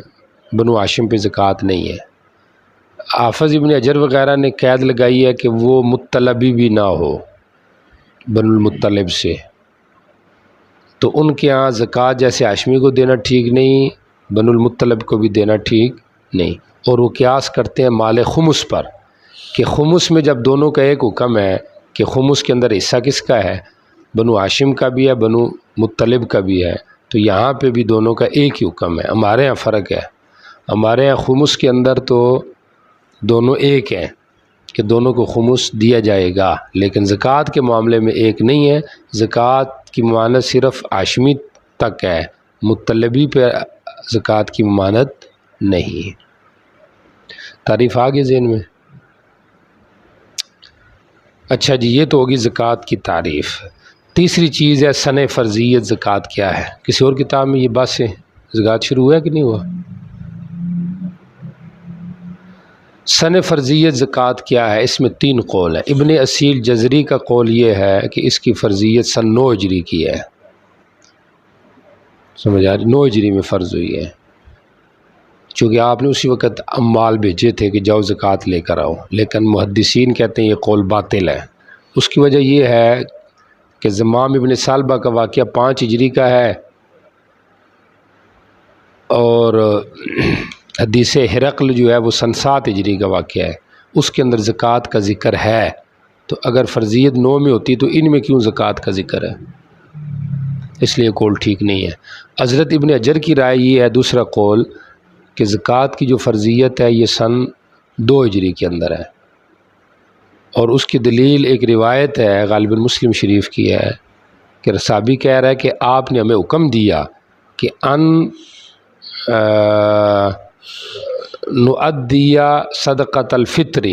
S1: بنو ہاشم پہ زکوٰۃ نہیں ہے. حافظ ابن حجر وغیرہ نے قید لگائی ہے کہ وہ مطلبی بھی نہ ہو بنو المطلب سے، تو ان کے ہاں زکوٰۃ جیسے ہاشمی کو دینا ٹھیک نہیں، بنو المطلب کو بھی دینا ٹھیک نہیں. اور وہ قیاس کرتے ہیں مال خمس پر، کہ خمس میں جب دونوں کا ایک حکم ہے کہ خمس کے اندر حصہ کس کا ہے؟ بنو ہاشم کا بھی ہے، بنو مطلب کا بھی ہے، تو یہاں پہ بھی دونوں کا ایک ہی حکم ہے. ہمارے یہاں فرق ہے، ہمارے یہاں خمس کے اندر تو دونوں ایک ہیں کہ دونوں کو خمس دیا جائے گا، لیکن زکوٰۃ کے معاملے میں ایک نہیں ہے. زکوٰۃ کی ممانت صرف ہاشمی تک ہے، مطلبی پہ زکوٰۃ کی ممانت نہیں ہے. تعریف آگے ذہن میں؟ اچھا جی، یہ تو ہوگی زکوٰۃ کی تعریف. تیسری چیز ہے سن فرضیت زکوٰۃ کیا ہے. کسی اور کتاب میں یہ باتیں زکوٰۃ شروع ہوا کہ نہیں ہوا؟ سن فرضیت زکوٰۃ کیا ہے؟ اس میں 3 قول ہیں. ابن اصیل جزری کا قول یہ ہے کہ اس کی فرضیت سن 9 ہجری کی ہے. سمجھ آ رہی؟ 9 ہجری میں فرض ہوئی ہے، چونکہ آپ نے اسی وقت اموال بھیجے تھے کہ جاؤ زکوٰۃ لے کر آؤ. لیکن محدثین کہتے ہیں یہ قول باطل ہے. اس کی وجہ یہ ہے کہ زمام ابن سالبہ کا واقعہ 5 ہجری کا ہے، اور حدیث ہرقل جو ہے وہ سن 7 ہجری کا واقعہ ہے، اس کے اندر زکوٰۃ کا ذکر ہے، تو اگر فرضیت 9 میں ہوتی تو ان میں کیوں زکوٰۃ کا ذکر ہے؟ اس لیے قول ٹھیک نہیں ہے۔ حضرت ابن حجر کی رائے یہ ہے، دوسرا قول، کہ زکوٰۃ کی جو فرضیت ہے یہ سن 2 ہجری کے اندر ہے، اور اس کی دلیل ایک روایت ہے غالباً مسلم شریف کی ہے کہ صحابی کہہ رہا ہے کہ آپ نے ہمیں حکم دیا کہ نؤدی صدقۃ الفطر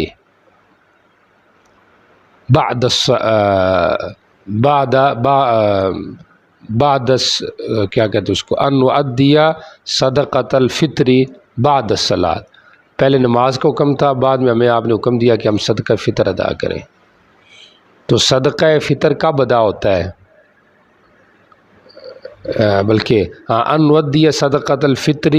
S1: کیا کہتے اس کو، ان نؤدی صدقۃ الفطر بعد الصلاۃ، پہلے نماز کا حکم تھا، بعد میں ہمیں آپ نے حکم دیا کہ ہم صدقہ فطر ادا کریں۔ تو صدقہ فطر کب ادا ہوتا ہے؟ بلکہ ان نؤدی صدقۃ الفطر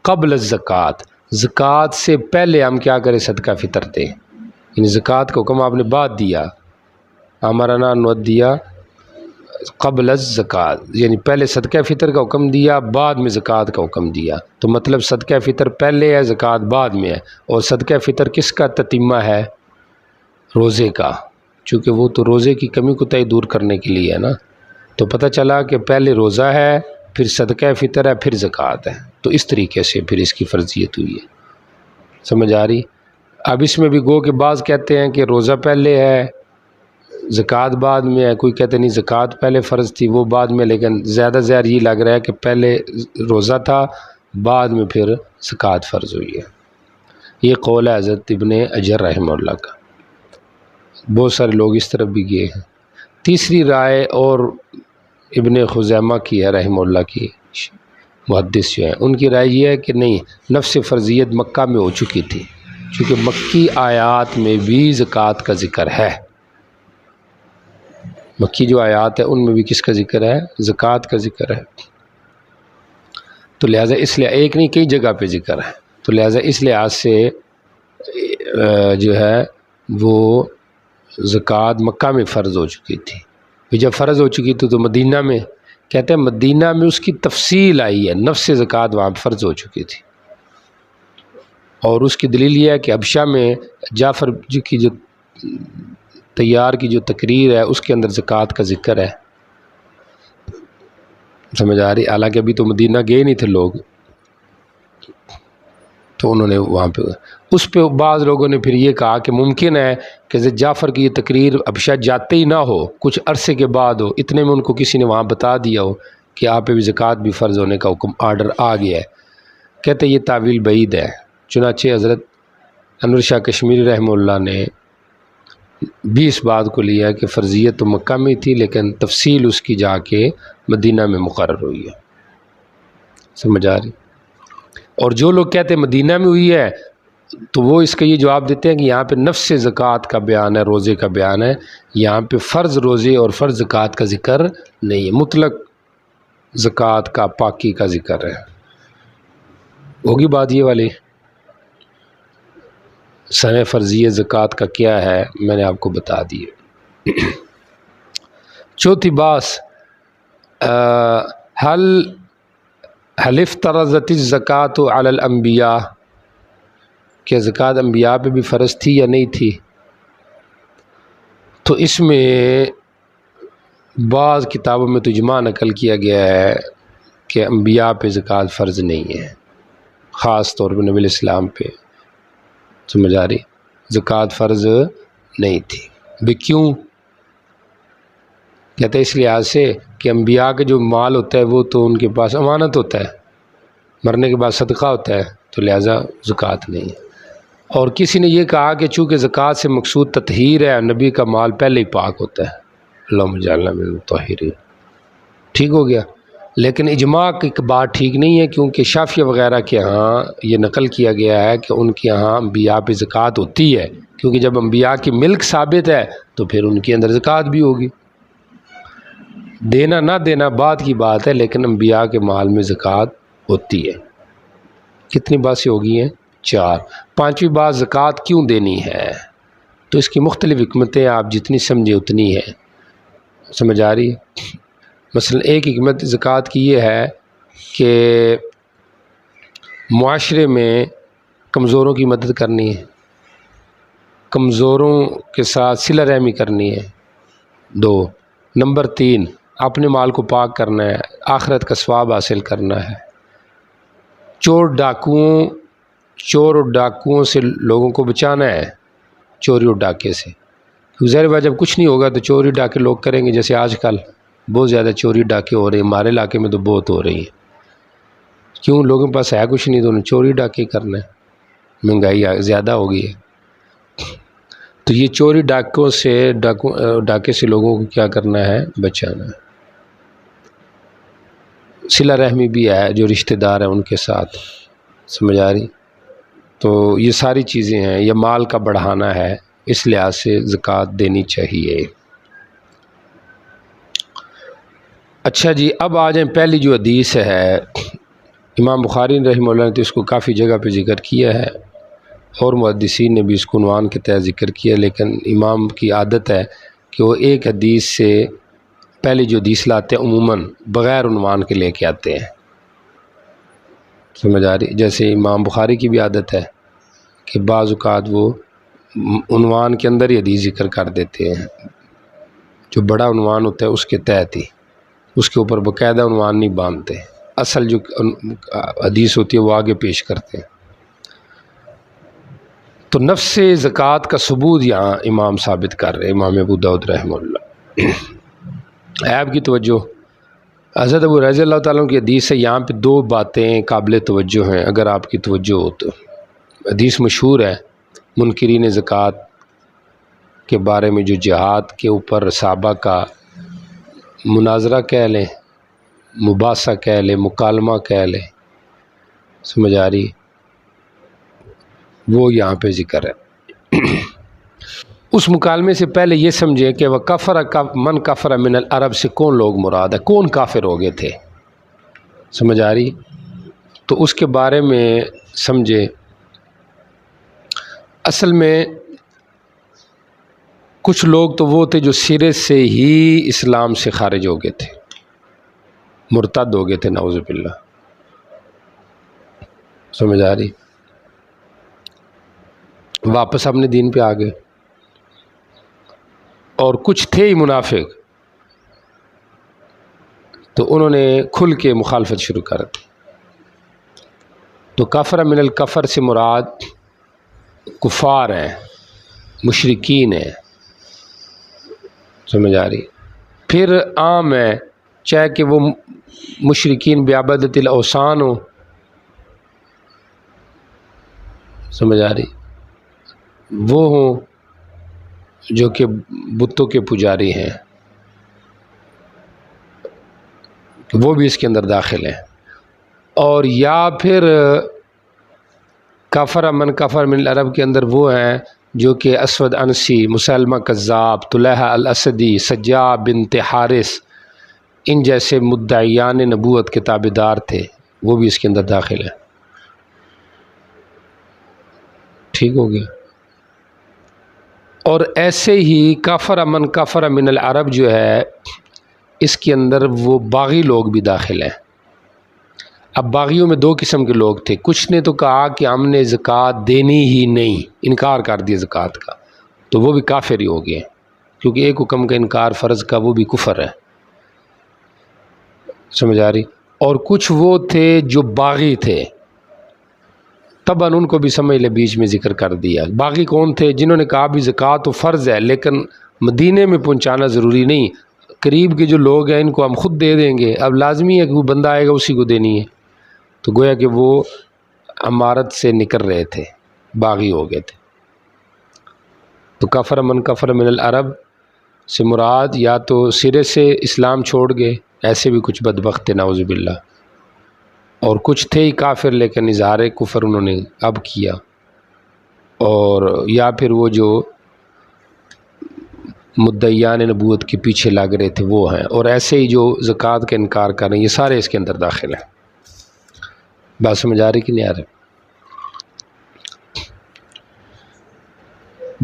S1: قبل الزکوٰۃ، زکوٰۃ سے پہلے ہم کیا کریں؟ صدقہ فطر دیں، یعنی زکوٰۃ کا حکم آپ نے بعد دیا، امرنا ان نؤدی قبل الزکوٰۃ، یعنی پہلے صدقہ فطر کا حکم دیا، بعد میں زکوٰۃ کا حکم دیا، تو مطلب صدقہ فطر پہلے ہے، زکوٰۃ بعد میں ہے، اور صدقہ فطر کس کا تتمہ ہے؟ روزے کا، چونکہ وہ تو روزے کی کمی کوتاہی دور کرنے کے لیے ہے نا، تو پتہ چلا کہ پہلے روزہ ہے، پھر صدقہ فطر ہے، پھر زکوٰۃ ہے، تو اس طریقے سے پھر اس کی فرضیت ہوئی ہے۔ سمجھ آ رہی؟ اب اس میں بھی گو کہ بعض کہتے ہیں کہ روزہ پہلے ہے، زکوٰۃ بعد میں ہے، کوئی کہتے نہیں زکوٰۃ پہلے فرض تھی وہ بعد میں، لیکن زیادہ زیادہ یہ لگ رہا ہے کہ پہلے روزہ تھا، بعد میں پھر زکوٰۃ فرض ہوئی ہے۔ یہ قول ہے حضرت ابن حجر رحمہ اللہ کا، بہت سارے لوگ اس طرف بھی گئے ہیں۔ تیسری رائے اور ابن خزیمہ کی ہے رحمہ اللہ کی، محدث جو ہیں، ان کی رائے یہ ہے کہ نہیں، نفس فرضیت مکہ میں ہو چکی تھی، چونکہ مکی آیات میں بھی زکوٰۃ کا ذکر ہے، مکی جو آیات ہے ان میں بھی کس کا ذکر ہے؟ زکوٰۃ کا ذکر ہے، تو لہٰذا اس لیے ایک نہیں کئی جگہ پہ ذکر ہے، تو لہٰذا اس لحاظ سے جو ہے وہ زکوٰۃ مکہ میں فرض ہو چکی تھی، جب فرض ہو چکی تھی تو مدینہ میں، کہتے ہیں مدینہ میں اس کی تفصیل آئی ہے، نفس زکوٰۃ وہاں فرض ہو چکی تھی، اور اس کی دلیل یہ ہے کہ حبشہ میں جعفر جی کی جو تیار کی جو تقریر ہے اس کے اندر زکوٰۃ کا ذکر ہے۔ سمجھ آ رہی؟ حالانکہ ابھی تو مدینہ گئے نہیں تھے لوگ، تو انہوں نے وہاں پہ اس پہ بعض لوگوں نے پھر یہ کہا کہ ممکن ہے کہ جعفر کی یہ تقریر حبشہ جاتے ہی نہ ہو، کچھ عرصے کے بعد ہو، اتنے میں ان کو کسی نے وہاں بتا دیا ہو کہ آپ پہ بھی زکوٰۃ بھی فرض ہونے کا حکم آرڈر آ گیا ہے۔ کہتے یہ تعویل بعید ہے، چنانچہ حضرت انور شاہ کشمیری رحمہ اللہ نے بھی اس بات کو لیا کہ فرضیت تو مکہ میں تھی، لیکن تفصیل اس کی جا کے مدینہ میں مقرر ہوئی ہے۔ سمجھ آ رہی؟ اور جو لوگ کہتے ہیں مدینہ میں ہوئی ہے تو وہ اس کا یہ جواب دیتے ہیں کہ یہاں پہ نفس زکوٰۃ کا بیان ہے، روزے کا بیان ہے، یہاں پہ فرض روزے اور فرض زکوٰۃ کا ذکر نہیں ہے، مطلق زکوٰۃ کا پاکی کا ذکر ہے۔ ہوگی بات یہ والی؟ سن فرضیہ زکوٰۃ کا کیا ہے میں نے آپ کو بتا دی ہے۔ چوتھی بات، حل افترضت الزکوٰۃ علی الانبیاء، کہ زکوٰۃ انبیاء پہ بھی فرض تھی یا نہیں تھی؟ تو اس میں بعض کتابوں میں تو اجماع نقل کیا گیا ہے کہ انبیاء پہ زکوٰۃ فرض نہیں ہے، خاص طور پہ نبی علیہ السلام پہ، سمجھ آ رہی؟ زکوٰۃ فرض نہیں تھی۔ بھی کیوں؟ کہتے ہیں اس لحاظ سے کہ انبیاء کا جو مال ہوتا ہے وہ تو ان کے پاس امانت ہوتا ہے، مرنے کے بعد صدقہ ہوتا ہے، تو لہٰذا زکوٰۃ نہیں ہے۔ اور کسی نے یہ کہا کہ چونکہ زکوٰۃ سے مقصود تطہیر ہے، نبی کا مال پہلے ہی پاک ہوتا ہے، اللہم اجعلنا من المطہرین، ٹھیک ہو گیا۔ لیکن اجماع کی بات ٹھیک نہیں ہے، کیونکہ شافعیہ وغیرہ کے ہاں یہ نقل کیا گیا ہے کہ ان کے ہاں انبیاء پہ زکوٰۃ ہوتی ہے، کیونکہ جب انبیاء کی ملک ثابت ہے تو پھر ان کے اندر زکوٰۃ بھی ہوگی، دینا نہ دینا بعد کی بات ہے، لیکن انبیاء کے مال میں زکوٰۃ ہوتی ہے۔ کتنی باتیں ہو گئی ہیں؟ 4۔ پانچویں بات، زکوٰۃ کیوں دینی ہے؟ تو اس کی مختلف حکمتیں آپ جتنی سمجھے اتنی ہیں، سمجھ آ رہی ہے؟ مثلا ایک حکمت زکوٰۃ کی یہ ہے کہ معاشرے میں کمزوروں کی مدد کرنی ہے، کمزوروں کے ساتھ صلہ رحمی کرنی ہے 2، نمبر 3 اپنے مال کو پاک کرنا ہے، آخرت کا ثواب حاصل کرنا ہے، چور اور ڈاکوؤں سے لوگوں کو بچانا ہے، چوری اور ڈاکے سے۔ ظاہر بات جب کچھ نہیں ہوگا تو چوری ڈاکے لوگ کریں گے، جیسے آج کل بہت زیادہ چوری ڈاکے ہو رہے ہیں، ہمارے علاقے میں تو بہت ہو رہی ہیں۔ کیوں؟ لوگوں کے پاس ہے کچھ نہیں تو انہیں چوری ڈاکے کرنا ہے، مہنگائی زیادہ ہو گئی ہے۔ تو یہ چوری ڈاکے سے لوگوں کو کیا کرنا ہے؟ بچانا ہے۔ صلہ رحمی بھی ہے، جو رشتہ دار ہیں ان کے ساتھ، سمجھ آ رہی؟ تو یہ ساری چیزیں ہیں، یہ مال کا بڑھانا ہے، اس لحاظ سے زکوٰۃ دینی چاہیے۔ اچھا جی، اب آ جائیں پہلی جو حدیث ہے، امام بخاری رحمہ اللہ نے تو اس کو کافی جگہ پہ ذکر کیا ہے، اور محدثین نے بھی اس کو عنوان کے تحت ذکر کیا، لیکن امام کی عادت ہے کہ وہ ایک حدیث سے پہلی جو حدیث لاتے ہیں عموماً بغیر عنوان کے لے کے آتے ہیں، سمجھ آ رہی؟ جیسے امام بخاری کی بھی عادت ہے کہ بعض اوقات وہ عنوان کے اندر ہی حدیث ذکر کر دیتے ہیں، جو بڑا عنوان ہوتا ہے اس کے تحت ہی، اس کے اوپر باقاعدہ عنوان نہیں باندھتے، اصل جو حدیث ہوتی ہے وہ آگے پیش کرتے ہیں۔ تو نفس زکوٰۃ کا ثبوت یہاں امام ثابت کر رہے ہیں، امام ابو داؤد رحمہ اللہ۔ آپ کی توجہ، حضرت ابو رضی اللہ تعالیٰ کی حدیث ہے، یہاں پہ 2 باتیں قابل توجہ ہیں، اگر آپ کی توجہ ہو تو۔ حدیث مشہور ہے، منکرین زکوٰۃ کے بارے میں، جو جہاد کے اوپر صحابہ کا مناظرہ کہہ لیں، مباحثہ کہہ لیں، مکالمہ کہہ لیں، سمجھ آ رہی؟ وہ یہاں پہ ذکر ہے۔ اس مکالمے سے پہلے یہ سمجھے کہ وہ من کفر من العرب سے کون لوگ مراد ہے، کون کافر ہو گئے تھے، سمجھ آ رہی؟ تو اس کے بارے میں سمجھے۔ اصل میں کچھ لوگ تو وہ تھے جو سرے سے ہی اسلام سے خارج ہو گئے تھے، مرتد ہو گئے تھے، نعوذ باللہ، سمجھ آ رہی؟ واپس اپنے دین پہ آ گئے، اور کچھ تھے ہی منافق، تو انہوں نے کھل کے مخالفت شروع کر دی۔ تو کفر من الکفر سے مراد کفار ہیں، مشرکین ہیں، سمجھ آ رہی؟ پھر عام ہے، چاہے کہ وہ مشرکین بعبادت الاوثان ہو، سمجھ آ رہی، وہ ہوں جو کہ بتوں کے پجاری ہیں، وہ بھی اس کے اندر داخل ہیں، اور یا پھر کفر من العرب کے اندر وہ ہیں جو کہ اسود انسی، مسلمہ کذاب، طلحہ الاسدی، سجاع بنت حارث، ان جیسے مدعیان نبوت کے تابعدار تھے، وہ بھی اس کے اندر داخل ہیں۔ ٹھیک ہو گیا؟ اور ایسے ہی کفر من العرب جو ہے، اس کے اندر وہ باغی لوگ بھی داخل ہیں۔ اب باغیوں میں 2 قسم کے لوگ تھے، کچھ نے تو کہا کہ ہم نے زکوٰۃ دینی ہی نہیں، انکار کر دیا زکوٰۃ کا، تو وہ بھی کافر ہی ہو گئے، کیونکہ ایک حکم کا انکار فرض کا وہ بھی کفر ہے، سمجھ آ رہی؟ اور کچھ وہ تھے جو باغی تھے، طبعاً ان کو بھی سمجھ لے بیچ میں ذکر کر دیا۔ باغی کون تھے؟ جنہوں نے کہا بھی زکوٰۃ تو فرض ہے، لیکن مدینے میں پہنچانا ضروری نہیں، قریب کے جو لوگ ہیں ان کو ہم خود دے دیں گے، اب لازمی ہے کہ وہ بندہ آئے گا اسی کو دینی ہے، تو گویا کہ وہ امارت سے نکل رہے تھے، باغی ہو گئے تھے۔ تو کفر من العرب سے مراد یا تو سرے سے اسلام چھوڑ گئے، ایسے بھی کچھ بدبخت تھے نعوذ باللہ، اور کچھ تھے ہی کافر لیکن اظہار کفر انہوں نے اب کیا، اور یا پھر وہ جو مدعیان نبوت کے پیچھے لگ رہے تھے وہ ہیں، اور ایسے ہی جو زکوٰۃ کا انکار کر رہے ہیں، یہ سارے اس کے اندر داخل ہیں۔ بات سمجھ آ رہی کہ نہیں آ رہی؟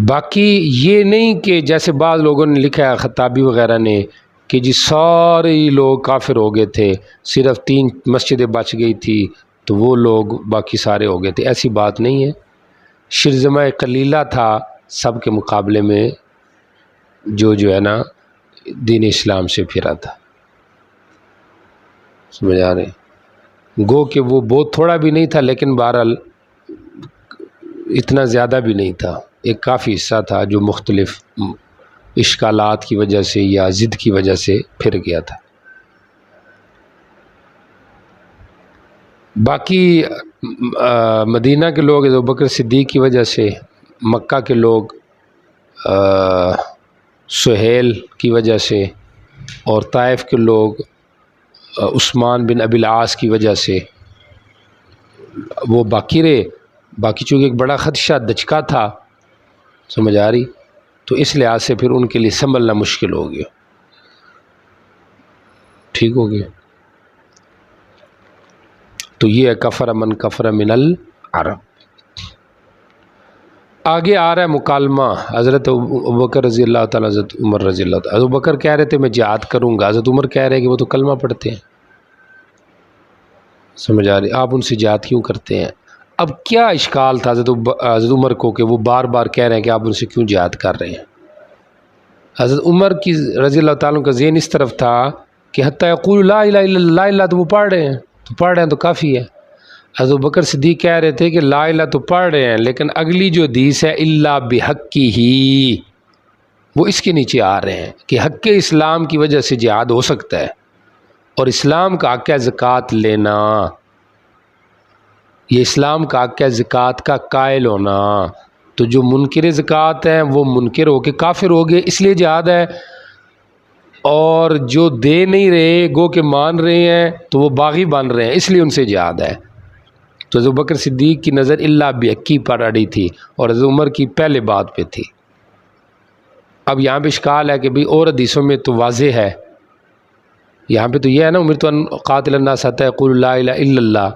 S1: باقی یہ نہیں کہ جیسے بعض لوگوں نے لکھا ہے، خطابی وغیرہ نے، کہ جی سارے لوگ کافر ہو گئے تھے، صرف 3 مسجدیں بچ گئی تھی، تو وہ لوگ باقی سارے ہو گئے تھے. ایسی بات نہیں ہے. شرذمہ قلیلہ تھا سب کے مقابلے میں جو ہے نا دین اسلام سے پھرا تھا. سمجھ آ رہے؟ گو کہ وہ بہت تھوڑا بھی نہیں تھا لیکن بہرحال اتنا زیادہ بھی نہیں تھا. ایک کافی حصہ تھا جو مختلف اشکالات کی وجہ سے یا ضد کی وجہ سے پھر گیا تھا. باقی مدینہ کے لوگ ابو بکر صدیق کی وجہ سے، مکہ کے لوگ سہیل کی وجہ سے، اور طائف کے لوگ عثمان بن ابی العاص کی وجہ سے وہ باقی رہے. باقی چونکہ ایک بڑا خدشہ دچکا تھا، سمجھ آ رہی، تو اس لحاظ سے پھر ان کے لیے سنبھلنا مشکل ہو گیا. ٹھیک ہو گیا. تو یہ ہے کفر من کفر من العرب. آگے آ رہا ہے مکالمہ حضرت ابوبکر رضی اللہ تعالیٰ، حضرت عمر رضی اللہ تعالیٰ. حضرت ابوبکر کہہ رہے تھے میں جہاد کروں گا، حضرت عمر کہہ رہے کہ وہ تو کلمہ پڑھتے ہیں. سمجھ آ رہی؟ آپ ان سے جہاد کیوں کرتے ہیں؟ اب کیا اشکال تھا حضرت عمر کو کہ وہ بار بار کہہ رہے ہیں کہ آپ ان سے کیوں جہاد کر رہے ہیں؟ حضرت عمر کی رضی اللہ تعالیٰ کا ذہن اس طرف تھا کہ حتیٰ یقول لا الہ الا اللہ، تو وہ پڑھ رہے ہیں تو کافی ہے. حضرت بکر صدیق کہہ رہے تھے کہ لا الہ تو پڑھ رہے ہیں لیکن اگلی جو حدیث ہے الا بحقی ہی، وہ اس کے نیچے آ رہے ہیں کہ حق اسلام کی وجہ سے جہاد ہو سکتا ہے، اور اسلام کا حق ہے زکوٰۃ لینا، یہ اسلام کا حق ہے زکوٰۃ کا قائل ہونا. تو جو منکر زکوٰۃ ہیں وہ منکر ہو کے کافر ہو گئے، اس لیے جہاد ہے. اور جو دے نہیں رہے گو کہ مان رہے ہیں تو وہ باغی بن رہے ہیں، اس لیے ان سے جہاد ہے. تو حضرت بکر صدیق کی نظر اللہ بحقی پر اڑی تھی اور حضرت عمر کی پہلے بات پہ تھی. اب یہاں پہ اشکال ہے کہ بھئی اور حدیثوں میں تو واضح ہے، یہاں پہ تو یہ ہے نا امرت ان اقاتل الناس حتی یقولوا لا الہ الا اللہ،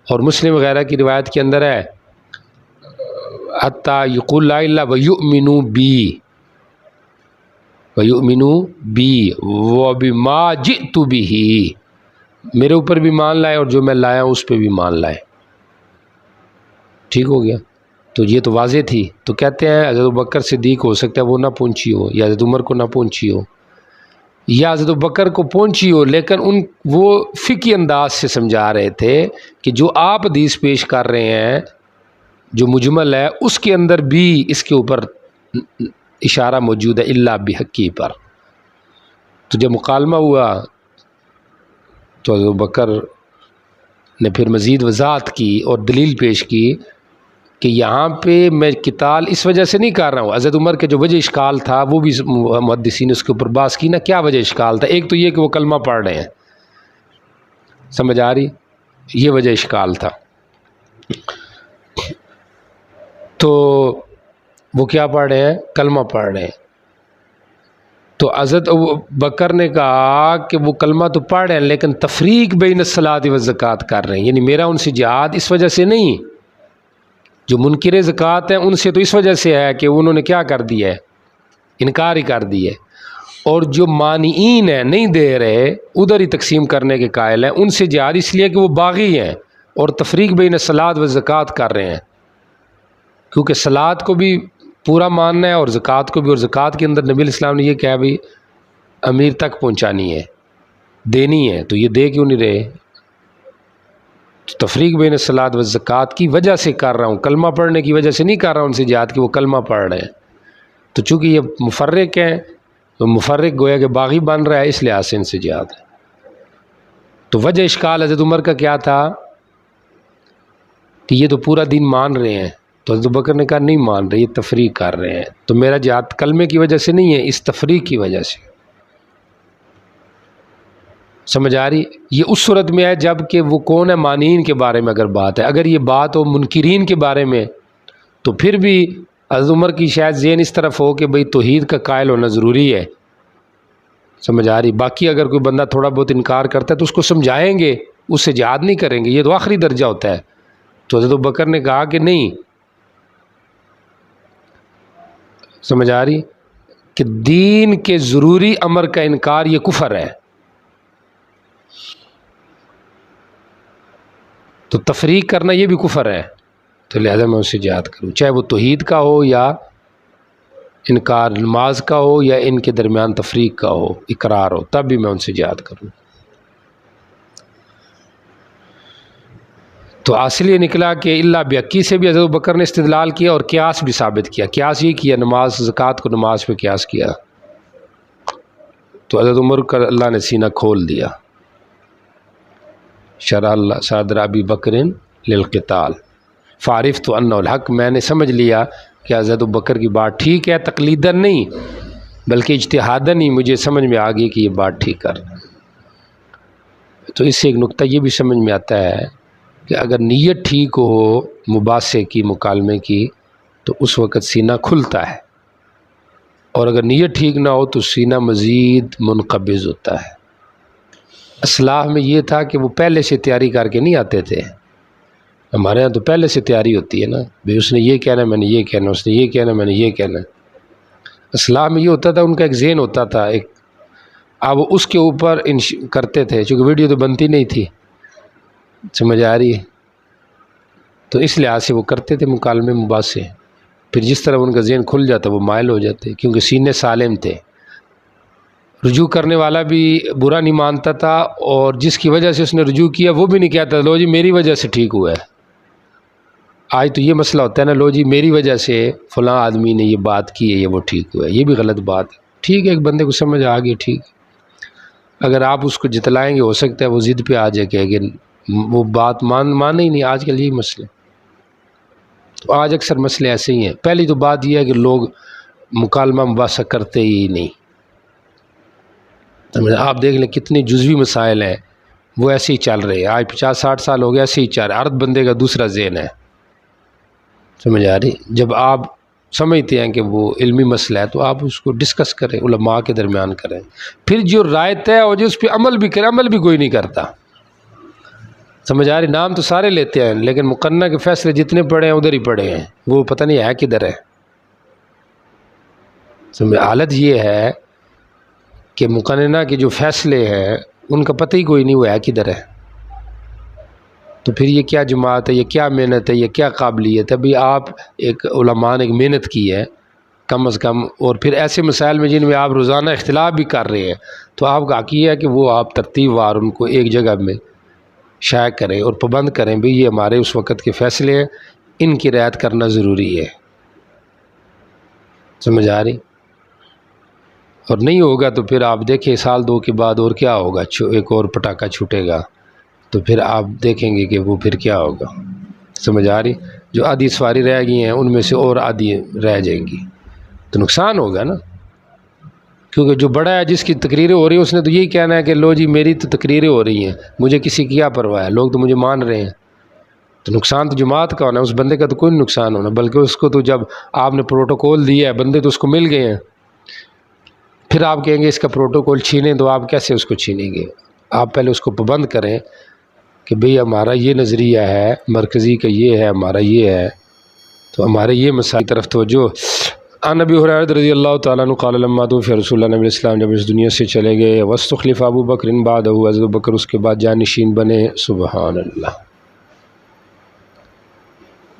S1: اور مسلم وغیرہ کی روایت کے اندر ہے حتی یقول لا الہ ویؤمنوا بی وبما جئت بہ، میرے اوپر بھی مان لائے اور جو میں لایا ہوں اس پہ بھی مان لائے. ٹھیک ہو گیا. تو یہ تو واضح تھی. تو کہتے ہیں حضرت بکر صدیق ہو سکتا ہے وہ نہ پہنچی ہو، یا حضرت عمر کو نہ پہنچی ہو، یا حضرت بکر کو پہنچی ہو، لیکن وہ فقہی انداز سے سمجھا رہے تھے کہ جو آپ حدیث پیش کر رہے ہیں جو مجمل ہے اس کے اندر بھی اس کے اوپر اشارہ موجود ہے اللہ بحقی پر. تو جب مکالمہ ہوا تو حضرت بکر نے پھر مزید وضاحت کی اور دلیل پیش کی کہ یہاں پہ میں قتال اس وجہ سے نہیں کر رہا ہوں. حضرت عمر کے جو وجہ اشکال تھا وہ بھی محدثین نے اس کے اوپر بحث کی نا، کیا وجہ اشکال تھا؟ ایک تو یہ کہ وہ کلمہ پڑھ رہے ہیں، سمجھ آ رہی، یہ وجہ اشکال تھا. تو وہ کیا پڑھ رہے ہیں؟ کلمہ پڑھ رہے ہیں. تو حضرت بکر نے کہا کہ وہ کلمہ تو پڑھ رہے ہیں لیکن تفریق بین الصلاۃ والزکوٰۃ کر رہے ہیں، یعنی میرا ان سے جہاد اس وجہ سے نہیں، جو منکر زکوٰۃ ہیں ان سے تو اس وجہ سے ہے کہ انہوں نے کیا کر دیا ہے؟ انکار ہی کر دی ہے. اور جو مانعین ہیں نہیں دے رہے ادھر ہی تقسیم کرنے کے قائل ہیں، ان سے جہاد اس لیے کہ وہ باغی ہیں اور تفریق بین الصلاۃ والزکوٰۃ کر رہے ہیں، کیونکہ صلاۃ کو بھی پورا ماننا ہے اور زکوٰۃ کو بھی، اور زکوٰۃ کے اندر نبی علیہ السلام نے یہ کہا بھی امیر تک پہنچانی ہے، دینی ہے، تو یہ دے کیوں نہیں رہے؟ تفریق بین الصلاۃ والزکوٰۃ کی وجہ سے کر رہا ہوں، کلمہ پڑھنے کی وجہ سے نہیں کر رہا ہوں ان سے جہاد کہ وہ کلمہ پڑھ رہے ہیں. تو چونکہ یہ مفرق ہیں تو مفرق گویا کہ باغی بن رہا ہے، اس لحاظ سے ان سے جہاد ہے. تو وجہ اشکال حضرت عمر کا کیا تھا کہ یہ تو پورا دین مان رہے ہیں، تو حضرت بکر نے کہا نہیں مان رہے، یہ تفریق کر رہے ہیں، تو میرا جہاد کلمے کی وجہ سے نہیں ہے، اس تفریق کی وجہ سے. سمجھ آ رہی؟ یہ اس صورت میں ہے جب کہ وہ کون ہے، مانعین کے بارے میں اگر بات ہے. اگر یہ بات ہو منکرین کے بارے میں تو پھر بھی حضرت عمر کی شاید ذہن اس طرف ہو کہ بھئی توحید کا قائل ہونا ضروری ہے. سمجھ آ رہی؟ باقی اگر کوئی بندہ تھوڑا بہت انکار کرتا ہے تو اس کو سمجھائیں گے، اس سے جہاد نہیں کریں گے، یہ تو آخری درجہ ہوتا ہے. تو حضرت بکر نے کہا کہ نہیں، سمجھ آ رہی، کہ دین کے ضروری امر کا انکار یہ کفر ہے. تو تفریق کرنا یہ بھی کفر ہے، تو لہذا میں اس سے جہاد کروں، چاہے وہ توحید کا ہو یا انکار نماز کا ہو یا ان کے درمیان تفریق کا ہو، اقرار ہو، تب بھی میں ان سے جہاد کروں۔ تو اصل یہ نکلا کہ اللہ بیکی سے بھی حضرت بکر نے استدلال کیا اور قیاس بھی ثابت کیا۔ قیاس یہ کیا، نماز زکوٰۃ کو نماز پہ قیاس کیا، تو حضرت عمر کا اللہ نے سینہ کھول دیا، شرح اللہ صدر ابی بکر للقتال فعرفت انہ الحق، میں نے سمجھ لیا کہ حضرت بکر کی بات ٹھیک ہے، تقلیداً نہیں بلکہ اجتہاداً ہی مجھے سمجھ میں آ گئی کہ یہ بات ٹھیک کر۔ تو اس سے ایک نقطہ یہ بھی سمجھ میں آتا ہے کہ اگر نیت ٹھیک ہو مباحثے کی، مکالمے کی، تو اس وقت سینہ کھلتا ہے، اور اگر نیت ٹھیک نہ ہو تو سینہ مزید منقبض ہوتا ہے۔ اصلاح میں یہ تھا کہ وہ پہلے سے تیاری کر کے نہیں آتے تھے، ہمارے ہاں تو پہلے سے تیاری ہوتی ہے نا، بھئی اس نے یہ کہنا میں نے یہ کہنا، اس نے یہ کہنا میں نے یہ کہنا۔ اصلاح میں یہ ہوتا تھا، ان کا ایک ذہن ہوتا تھا ایک، اب اس کے اوپر کرتے تھے، چونکہ ویڈیو تو بنتی نہیں تھی، سمجھ آ رہی ہے، تو اس لحاظ سے وہ کرتے تھے مکالمے مباحثے، پھر جس طرح ان کا ذہن کھل جاتا وہ مائل ہو جاتے، کیونکہ سینے سالم تھے۔ رجوع کرنے والا بھی برا نہیں مانتا تھا، اور جس کی وجہ سے اس نے رجوع کیا وہ بھی نہیں کہتا لو جی میری وجہ سے ٹھیک ہوا ہے۔ آج تو یہ مسئلہ ہوتا ہے نا، لو جی میری وجہ سے فلاں آدمی نے یہ بات کی ہے، یہ وہ ٹھیک ہوا ہے، یہ بھی غلط بات ہے۔ ٹھیک ہے، ایک بندے کو سمجھ آ گئی، ٹھیک ہے، اگر آپ اس کو جتلائیں گے ہو سکتا ہے وہ ضد پہ آ جائے کہ وہ بات مانے ہی نہیں۔ آج کل یہی مسئلہ، تو آج اکثر مسئلے ایسے ہی ہیں۔ پہلی تو بات یہ ہے کہ لوگ مکالمہ مباحثہ کرتے ہی نہیں، آپ دیکھ لیں کتنے جزوی مسائل ہیں وہ ایسے ہی چل رہے ہیں، آج 50-60 سال ہو گئے ایسے ہی چل رہے ہیں، ہر بندے کا دوسرا ذہن ہے، سمجھ آ رہی؟ جب آپ سمجھتے ہیں کہ وہ علمی مسئلہ ہے تو آپ اس کو ڈسکس کریں، علماء کے درمیان کریں، پھر جو رائے طے ہو جو اس پہ عمل بھی کرے، عمل بھی کوئی نہیں کرتا، سمجھ آ رہی؟ نام تو سارے لیتے ہیں لیکن مقننہ کے فیصلے جتنے پڑے ہیں ادھر ہی پڑے ہیں، وہ پتہ نہیں ہے کدھر ہے۔ حالت یہ ہے کہ مقننہ کے جو فیصلے ہیں ان کا پتہ ہی کوئی نہیں، وہ ہے کدھر ہے، تو پھر یہ کیا جماعت ہے، یہ کیا محنت ہے، یہ کیا قابلیت ہے؟ ابھی آپ ایک علماء نے ایک محنت کی ہے کم از کم، اور پھر ایسے مسائل میں جن میں آپ روزانہ اختلاف بھی کر رہے ہیں تو آپ کا حق یہ ہے کہ وہ آپ ترتیب وار ان کو ایک جگہ میں شائع کریں اور پابند کریں، بھئی یہ ہمارے اس وقت کے فیصلے ہیں، ان کی رعایت کرنا ضروری ہے، سمجھ آ رہی؟ اور نہیں ہوگا تو پھر آپ دیکھیں سال دو کے بعد اور کیا ہوگا، ایک اور پٹاخہ چھوٹے گا، تو پھر آپ دیکھیں گے کہ وہ پھر کیا ہوگا، سمجھ آ رہی؟ جو آدھی سواری رہ گئی ہیں ان میں سے اور آدھی رہ جائیں گی، تو نقصان ہوگا نا، کیونکہ جو بڑا ہے جس کی تقریریں ہو رہی ہیں اس نے تو یہی کہنا ہے کہ لو جی میری تو تقریریں ہو رہی ہیں، مجھے کسی کی کیا پرواہ ہے، لوگ تو مجھے مان رہے ہیں، تو نقصان تو جماعت کا ہونا ہے، اس بندے کا تو کوئی نقصان ہونا، بلکہ اس کو تو جب آپ نے پروٹوکول دیا ہے بندے تو اس کو مل گئے ہیں، پھر آپ کہیں گے اس کا پروٹوکول چھینیں، تو آپ کیسے اس کو چھینیں گے؟ آپ پہلے اس کو پابند کریں کہ بھئی ہمارا یہ نظریہ ہے، مرکزی کا یہ ہے، ہمارا یہ ہے، تو ہمارے یہ مسائل طرف توجہ۔ عن ابی ہریرہ رضی اللہ تعالیٰ عنہ قال لما توفی رسول اللہ نبی الاسلام، جب اس دنیا سے چلے گئے، واستخلف ابو بکر بعدہ، حضرت بکر اس کے بعد جانشین بنے، سبحان اللہ۔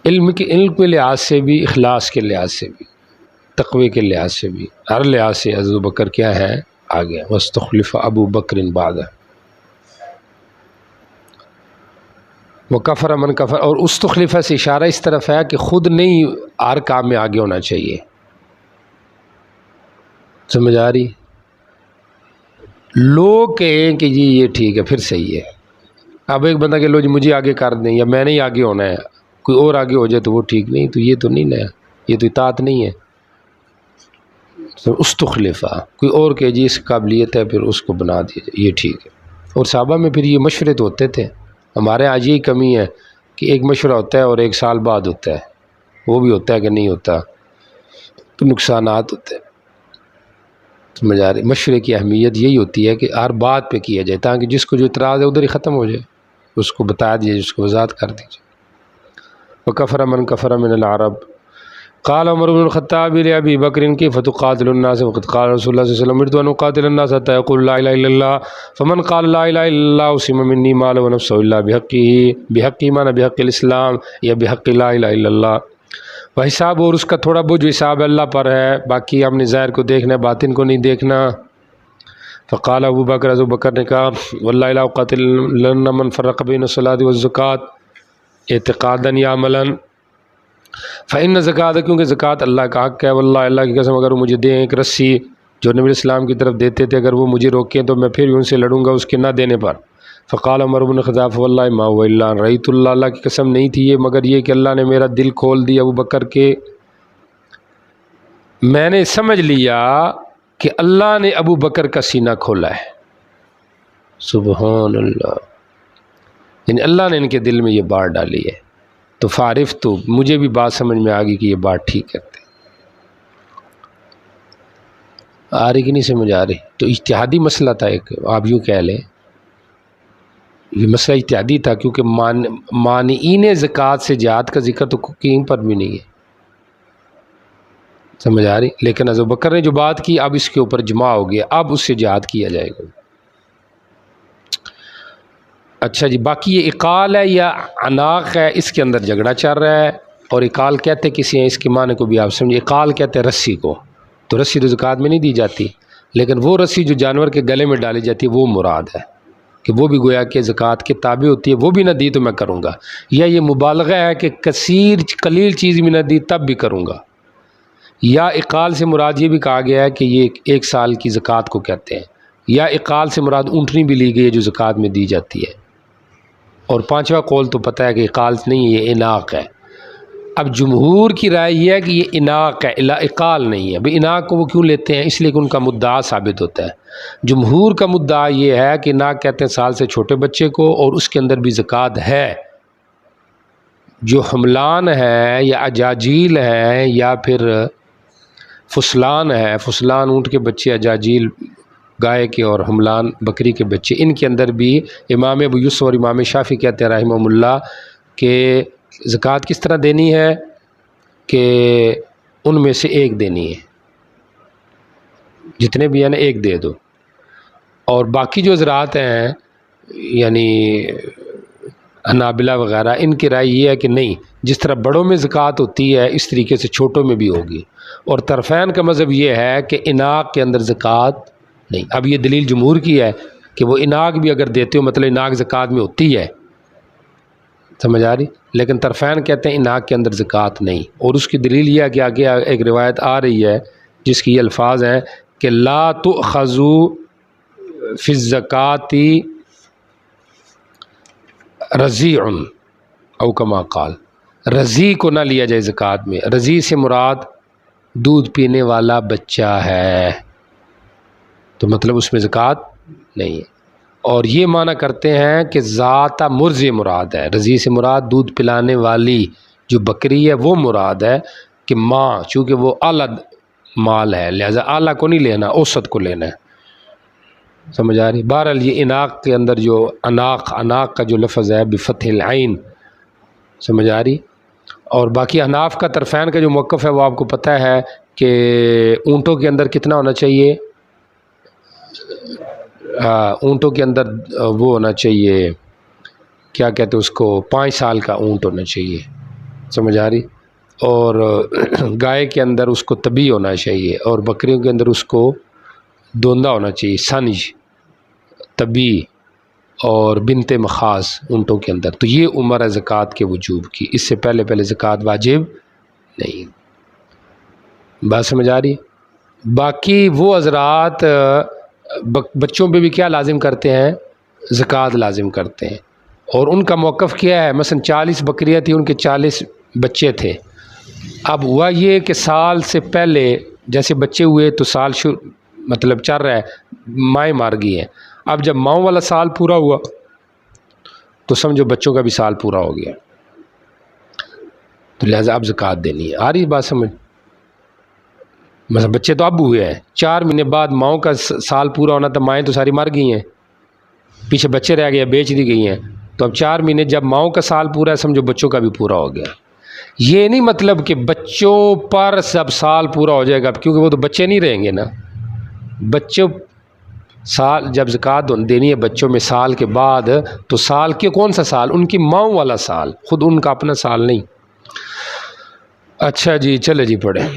S1: علم کے لحاظ سے بھی، اخلاص کے لحاظ سے بھی، تقوی کے لحاظ سے بھی، ہر لحاظ سے حضرت بکر کیا ہے؟ آگے، واستخلف ابو بکر بعدہ، وکفر من کفر، اور استخلفہ سے اشارہ اس طرف ہے کہ خود نہیں ہر کام میں آگے ہونا چاہیے، سمجھ آ رہی؟ لوگ کہیں کہ جی یہ ٹھیک ہے پھر صحیح ہے، اب ایک بندہ کہ لو جی مجھے آگے کر دیں یا میں نہیں آگے ہونا ہے، کوئی اور آگے ہو جائے تو وہ ٹھیک نہیں، تو یہ تو نہیں نیا، یہ تو اطاعت نہیں ہے۔ استخلفہ، کوئی اور کہ جی اس قابلیت ہے پھر اس کو بنا دیجیے، یہ ٹھیک ہے۔ اور صحابہ میں پھر یہ مشورے تو ہوتے تھے، ہمارے آج یہی کمی ہے کہ ایک مشورہ ہوتا ہے اور ایک سال بعد ہوتا ہے، وہ بھی ہوتا ہے کہ نہیں ہوتا، تو نقصانات ہوتے ہیں، سمجھ آ رہی؟ مشورے کی اہمیت یہی ہوتی ہے کہ ہر بات پہ کیا جائے تاکہ جس کو جو اعتراض ہے ادھر ہی ختم ہو جائے، اس کو بتا دیجیے، اس کو وضاحت کر دیجیے۔ وکفر من کفر من العرب فقال عمر بن الخطاب لأبي بكر كيف تقاتل الناس وقد قال رسول الله صلى الله عليه وسلم أمرت أن أقاتل الناس حتى يقول لا إله إلا الله فمن قال لا إله إلا الله عصم مني ماله ونفسه إلا بحقه مانا بحق الإسلام یا بحق لا إله إلا الله. وہ حساب اور اس کا تھوڑا بہت جو حساب اللہ پر ہے، باقی ہم نے ظاہر کو دیکھنا ہے، باطن کو نہیں دیکھنا. فقال ابو بکر، ابو بکر نے کہا واللہ لا اقاتلن من فرق بین الصلاۃ والزکوٰۃ اعتقادا یا عملا فإن زکوٰۃ، کیونکہ زکوٰۃ اللہ کا حق ہے. واللہ اللہ کی قسم اگر وہ مجھے دیں ایک رسی جو نبی اسلام کی طرف دیتے تھے، اگر وہ مجھے روکیں تو میں پھر بھی ان سے لڑوں گا اس کے نہ دینے پر. فقال عمر بن الخطاب واللہ ما هو الا ان رأيت اللہ، اللہ کی قسم نہیں تھی یہ مگر یہ کہ اللہ نے میرا دل کھول دیا ابو بکر کے، میں نے سمجھ لیا کہ اللہ نے ابو بکر کا سینہ کھولا ہے. سبحان اللہ، یعنی اللہ نے ان کے دل میں یہ بات ڈالی ہے. تو فارف تو مجھے بھی بات سمجھ میں آ گئی کہ یہ بات ٹھیک کرتے. آ رہی کہ نہیں سمجھ آ رہی؟ تو اجتہادی مسئلہ تھا ایک، آپ یوں کہہ لیں یہ مسئلہ اجتہادی تھا، کیونکہ مانعین زکوٰۃ سے جہاد کا ذکر تو کہیں پر بھی نہیں ہے. سمجھ آ رہی؟ لیکن ابو بکر نے جو بات کی اب اس کے اوپر اجماع ہو گیا، اب اس سے جہاد کیا جائے گا. اچھا جی، باقی یہ اقال ہے یا عناق ہے، اس کے اندر جھگڑا چل رہا ہے. اور اقال کہتے کسی ہیں، اس کے معنی کو بھی آپ سمجھیں. اقال کہتے ہیں رسی کو، تو رسی تو زکوٰۃ میں نہیں دی جاتی، لیکن وہ رسی جو جانور کے گلے میں ڈالی جاتی ہے وہ مراد ہے کہ وہ بھی گویا کہ زکوٰۃ کے تابع ہوتی ہے. وہ بھی نہ دی تو میں کروں گا، یا یہ مبالغہ ہے کہ قلیل چیز بھی نہ دی تب بھی کروں گا. یا اقال سے مراد یہ بھی کہا گیا ہے کہ یہ ایک سال کی زکوٰۃ کو کہتے ہیں، یا اقال سے مراد اونٹنی بھی لی گئی ہے جو زکوٰۃ میں دی جاتی ہے. اور پانچواں قول تو پتہ ہے کہ اقال نہیں ہے، یہ اناق ہے. اب جمہور کی رائے یہ ہے کہ یہ اناق ہے، اقال نہیں ہے. بھئی اناق کو وہ کیوں لیتے ہیں؟ اس لیے کہ ان کا مدعا ثابت ہوتا ہے. جمہور کا مدعا یہ ہے کہ اناق کہتے ہیں سال سے چھوٹے بچے کو، اور اس کے اندر بھی زکوٰۃ ہے. جو حملان ہے یا اجاجیل ہے یا پھر فسلان ہے، فسلان اونٹ کے بچے، اجاجیل گائے کے، اور حملان بکری کے بچے، ان کے اندر بھی امام ابو یوسف اور امام شافعی کہتے ہیں رحمہ اللہ کہ زکوٰۃ کس طرح دینی ہے کہ ان میں سے ایک دینی ہے، جتنے بھی ہیں نا ایک دے دو. اور باقی جو حضرات ہیں یعنی حنابلہ وغیرہ، ان کی رائے یہ ہے کہ نہیں، جس طرح بڑوں میں زکوٰۃ ہوتی ہے اس طریقے سے چھوٹوں میں بھی ہوگی. اور طرفین کا مذہب یہ ہے کہ اناق کے اندر زکوٰۃ نہیں. اب یہ دلیل جمہور کی ہے کہ وہ اناق بھی اگر دیتے ہو، مطلب اناق زکوٰۃ میں ہوتی ہے، سمجھ آ رہی. لیکن طرفین کہتے ہیں اناق کے اندر زکوٰۃ نہیں. اور اس کی دلیل یہ ہے کہ آگے ایک روایت آ رہی ہے جس کی یہ الفاظ ہیں کہ لا تؤخذ فی الزکوٰۃ رضیع او کما قال، رضی کو نہ لیا جائے زکوٰۃ میں. رضی سے مراد دودھ پینے والا بچہ ہے، تو مطلب اس میں زکوٰۃ نہیں ہے. اور یہ معنی کرتے ہیں کہ ذات مرض مراد ہے، رضی سے مراد دودھ پلانے والی جو بکری ہے وہ مراد ہے، کہ ماں چونکہ وہ اعلیٰ مال ہے لہذا اعلیٰ کو نہیں لینا، اوسط کو لینا ہے. سمجھ آ رہی؟ بہرحال یہ اناق کے اندر جو اناق کا جو لفظ ہے بفتح العین، سمجھ آ رہی. اور باقی حناف کا طرفین کا جو موقف ہے وہ آپ کو پتہ ہے کہ اونٹوں کے اندر کتنا ہونا چاہیے، اونٹوں کے اندر وہ ہونا چاہیے، کیا کہتے ہیں اس کو، 5 سال کا اونٹ ہونا چاہیے. سمجھ آ رہی. اور گائے کے اندر اس کو طبی ہونا چاہیے، اور بکریوں کے اندر اس کو دوندا ہونا چاہیے، سنج طبی، اور بنت مخاض اونٹوں کے اندر. تو یہ عمر ہے زکوٰۃ کے وجوب کی، اس سے پہلے زکوٰۃ واجب نہیں. بات سمجھ آ رہی. باقی وہ حضرات بچوں پہ بھی کیا لازم کرتے ہیں، زکوٰۃ لازم کرتے ہیں. اور ان کا موقف کیا ہے، مثلا 40 بکریاں تھیں، ان کے 40 بچے تھے. اب ہوا یہ کہ سال سے پہلے جیسے بچے ہوئے تو سال مطلب چل رہا ہے، مائیں مار گئی ہیں. اب جب ماؤں والا سال پورا ہوا تو سمجھو بچوں کا بھی سال پورا ہو گیا، تو لہٰذا اب زکوٰۃ دینی ہے. آ رہی بات سمجھ؟ مثلا بچے تو اب ہوئے ہیں، 4 مہینے بعد ماؤں کا سال پورا ہونا تھا، مائیں تو ساری مر گئی ہیں، پیچھے بچے رہ گئے، بیچ دی گئی ہیں. تو اب 4 مہینے جب ماؤں کا سال پورا ہے سمجھو بچوں کا بھی پورا ہو گیا. یہ نہیں مطلب کہ بچوں پر سب سال پورا ہو جائے گا، کیونکہ وہ تو بچے نہیں رہیں گے نا. بچوں سال جب زکوٰۃ دینی ہے بچوں میں سال کے بعد، تو سال کے کون سا سال؟ ان کی ماؤں والا سال، خود ان کا اپنا سال نہیں. اچھا جی چلے جی پڑھیں.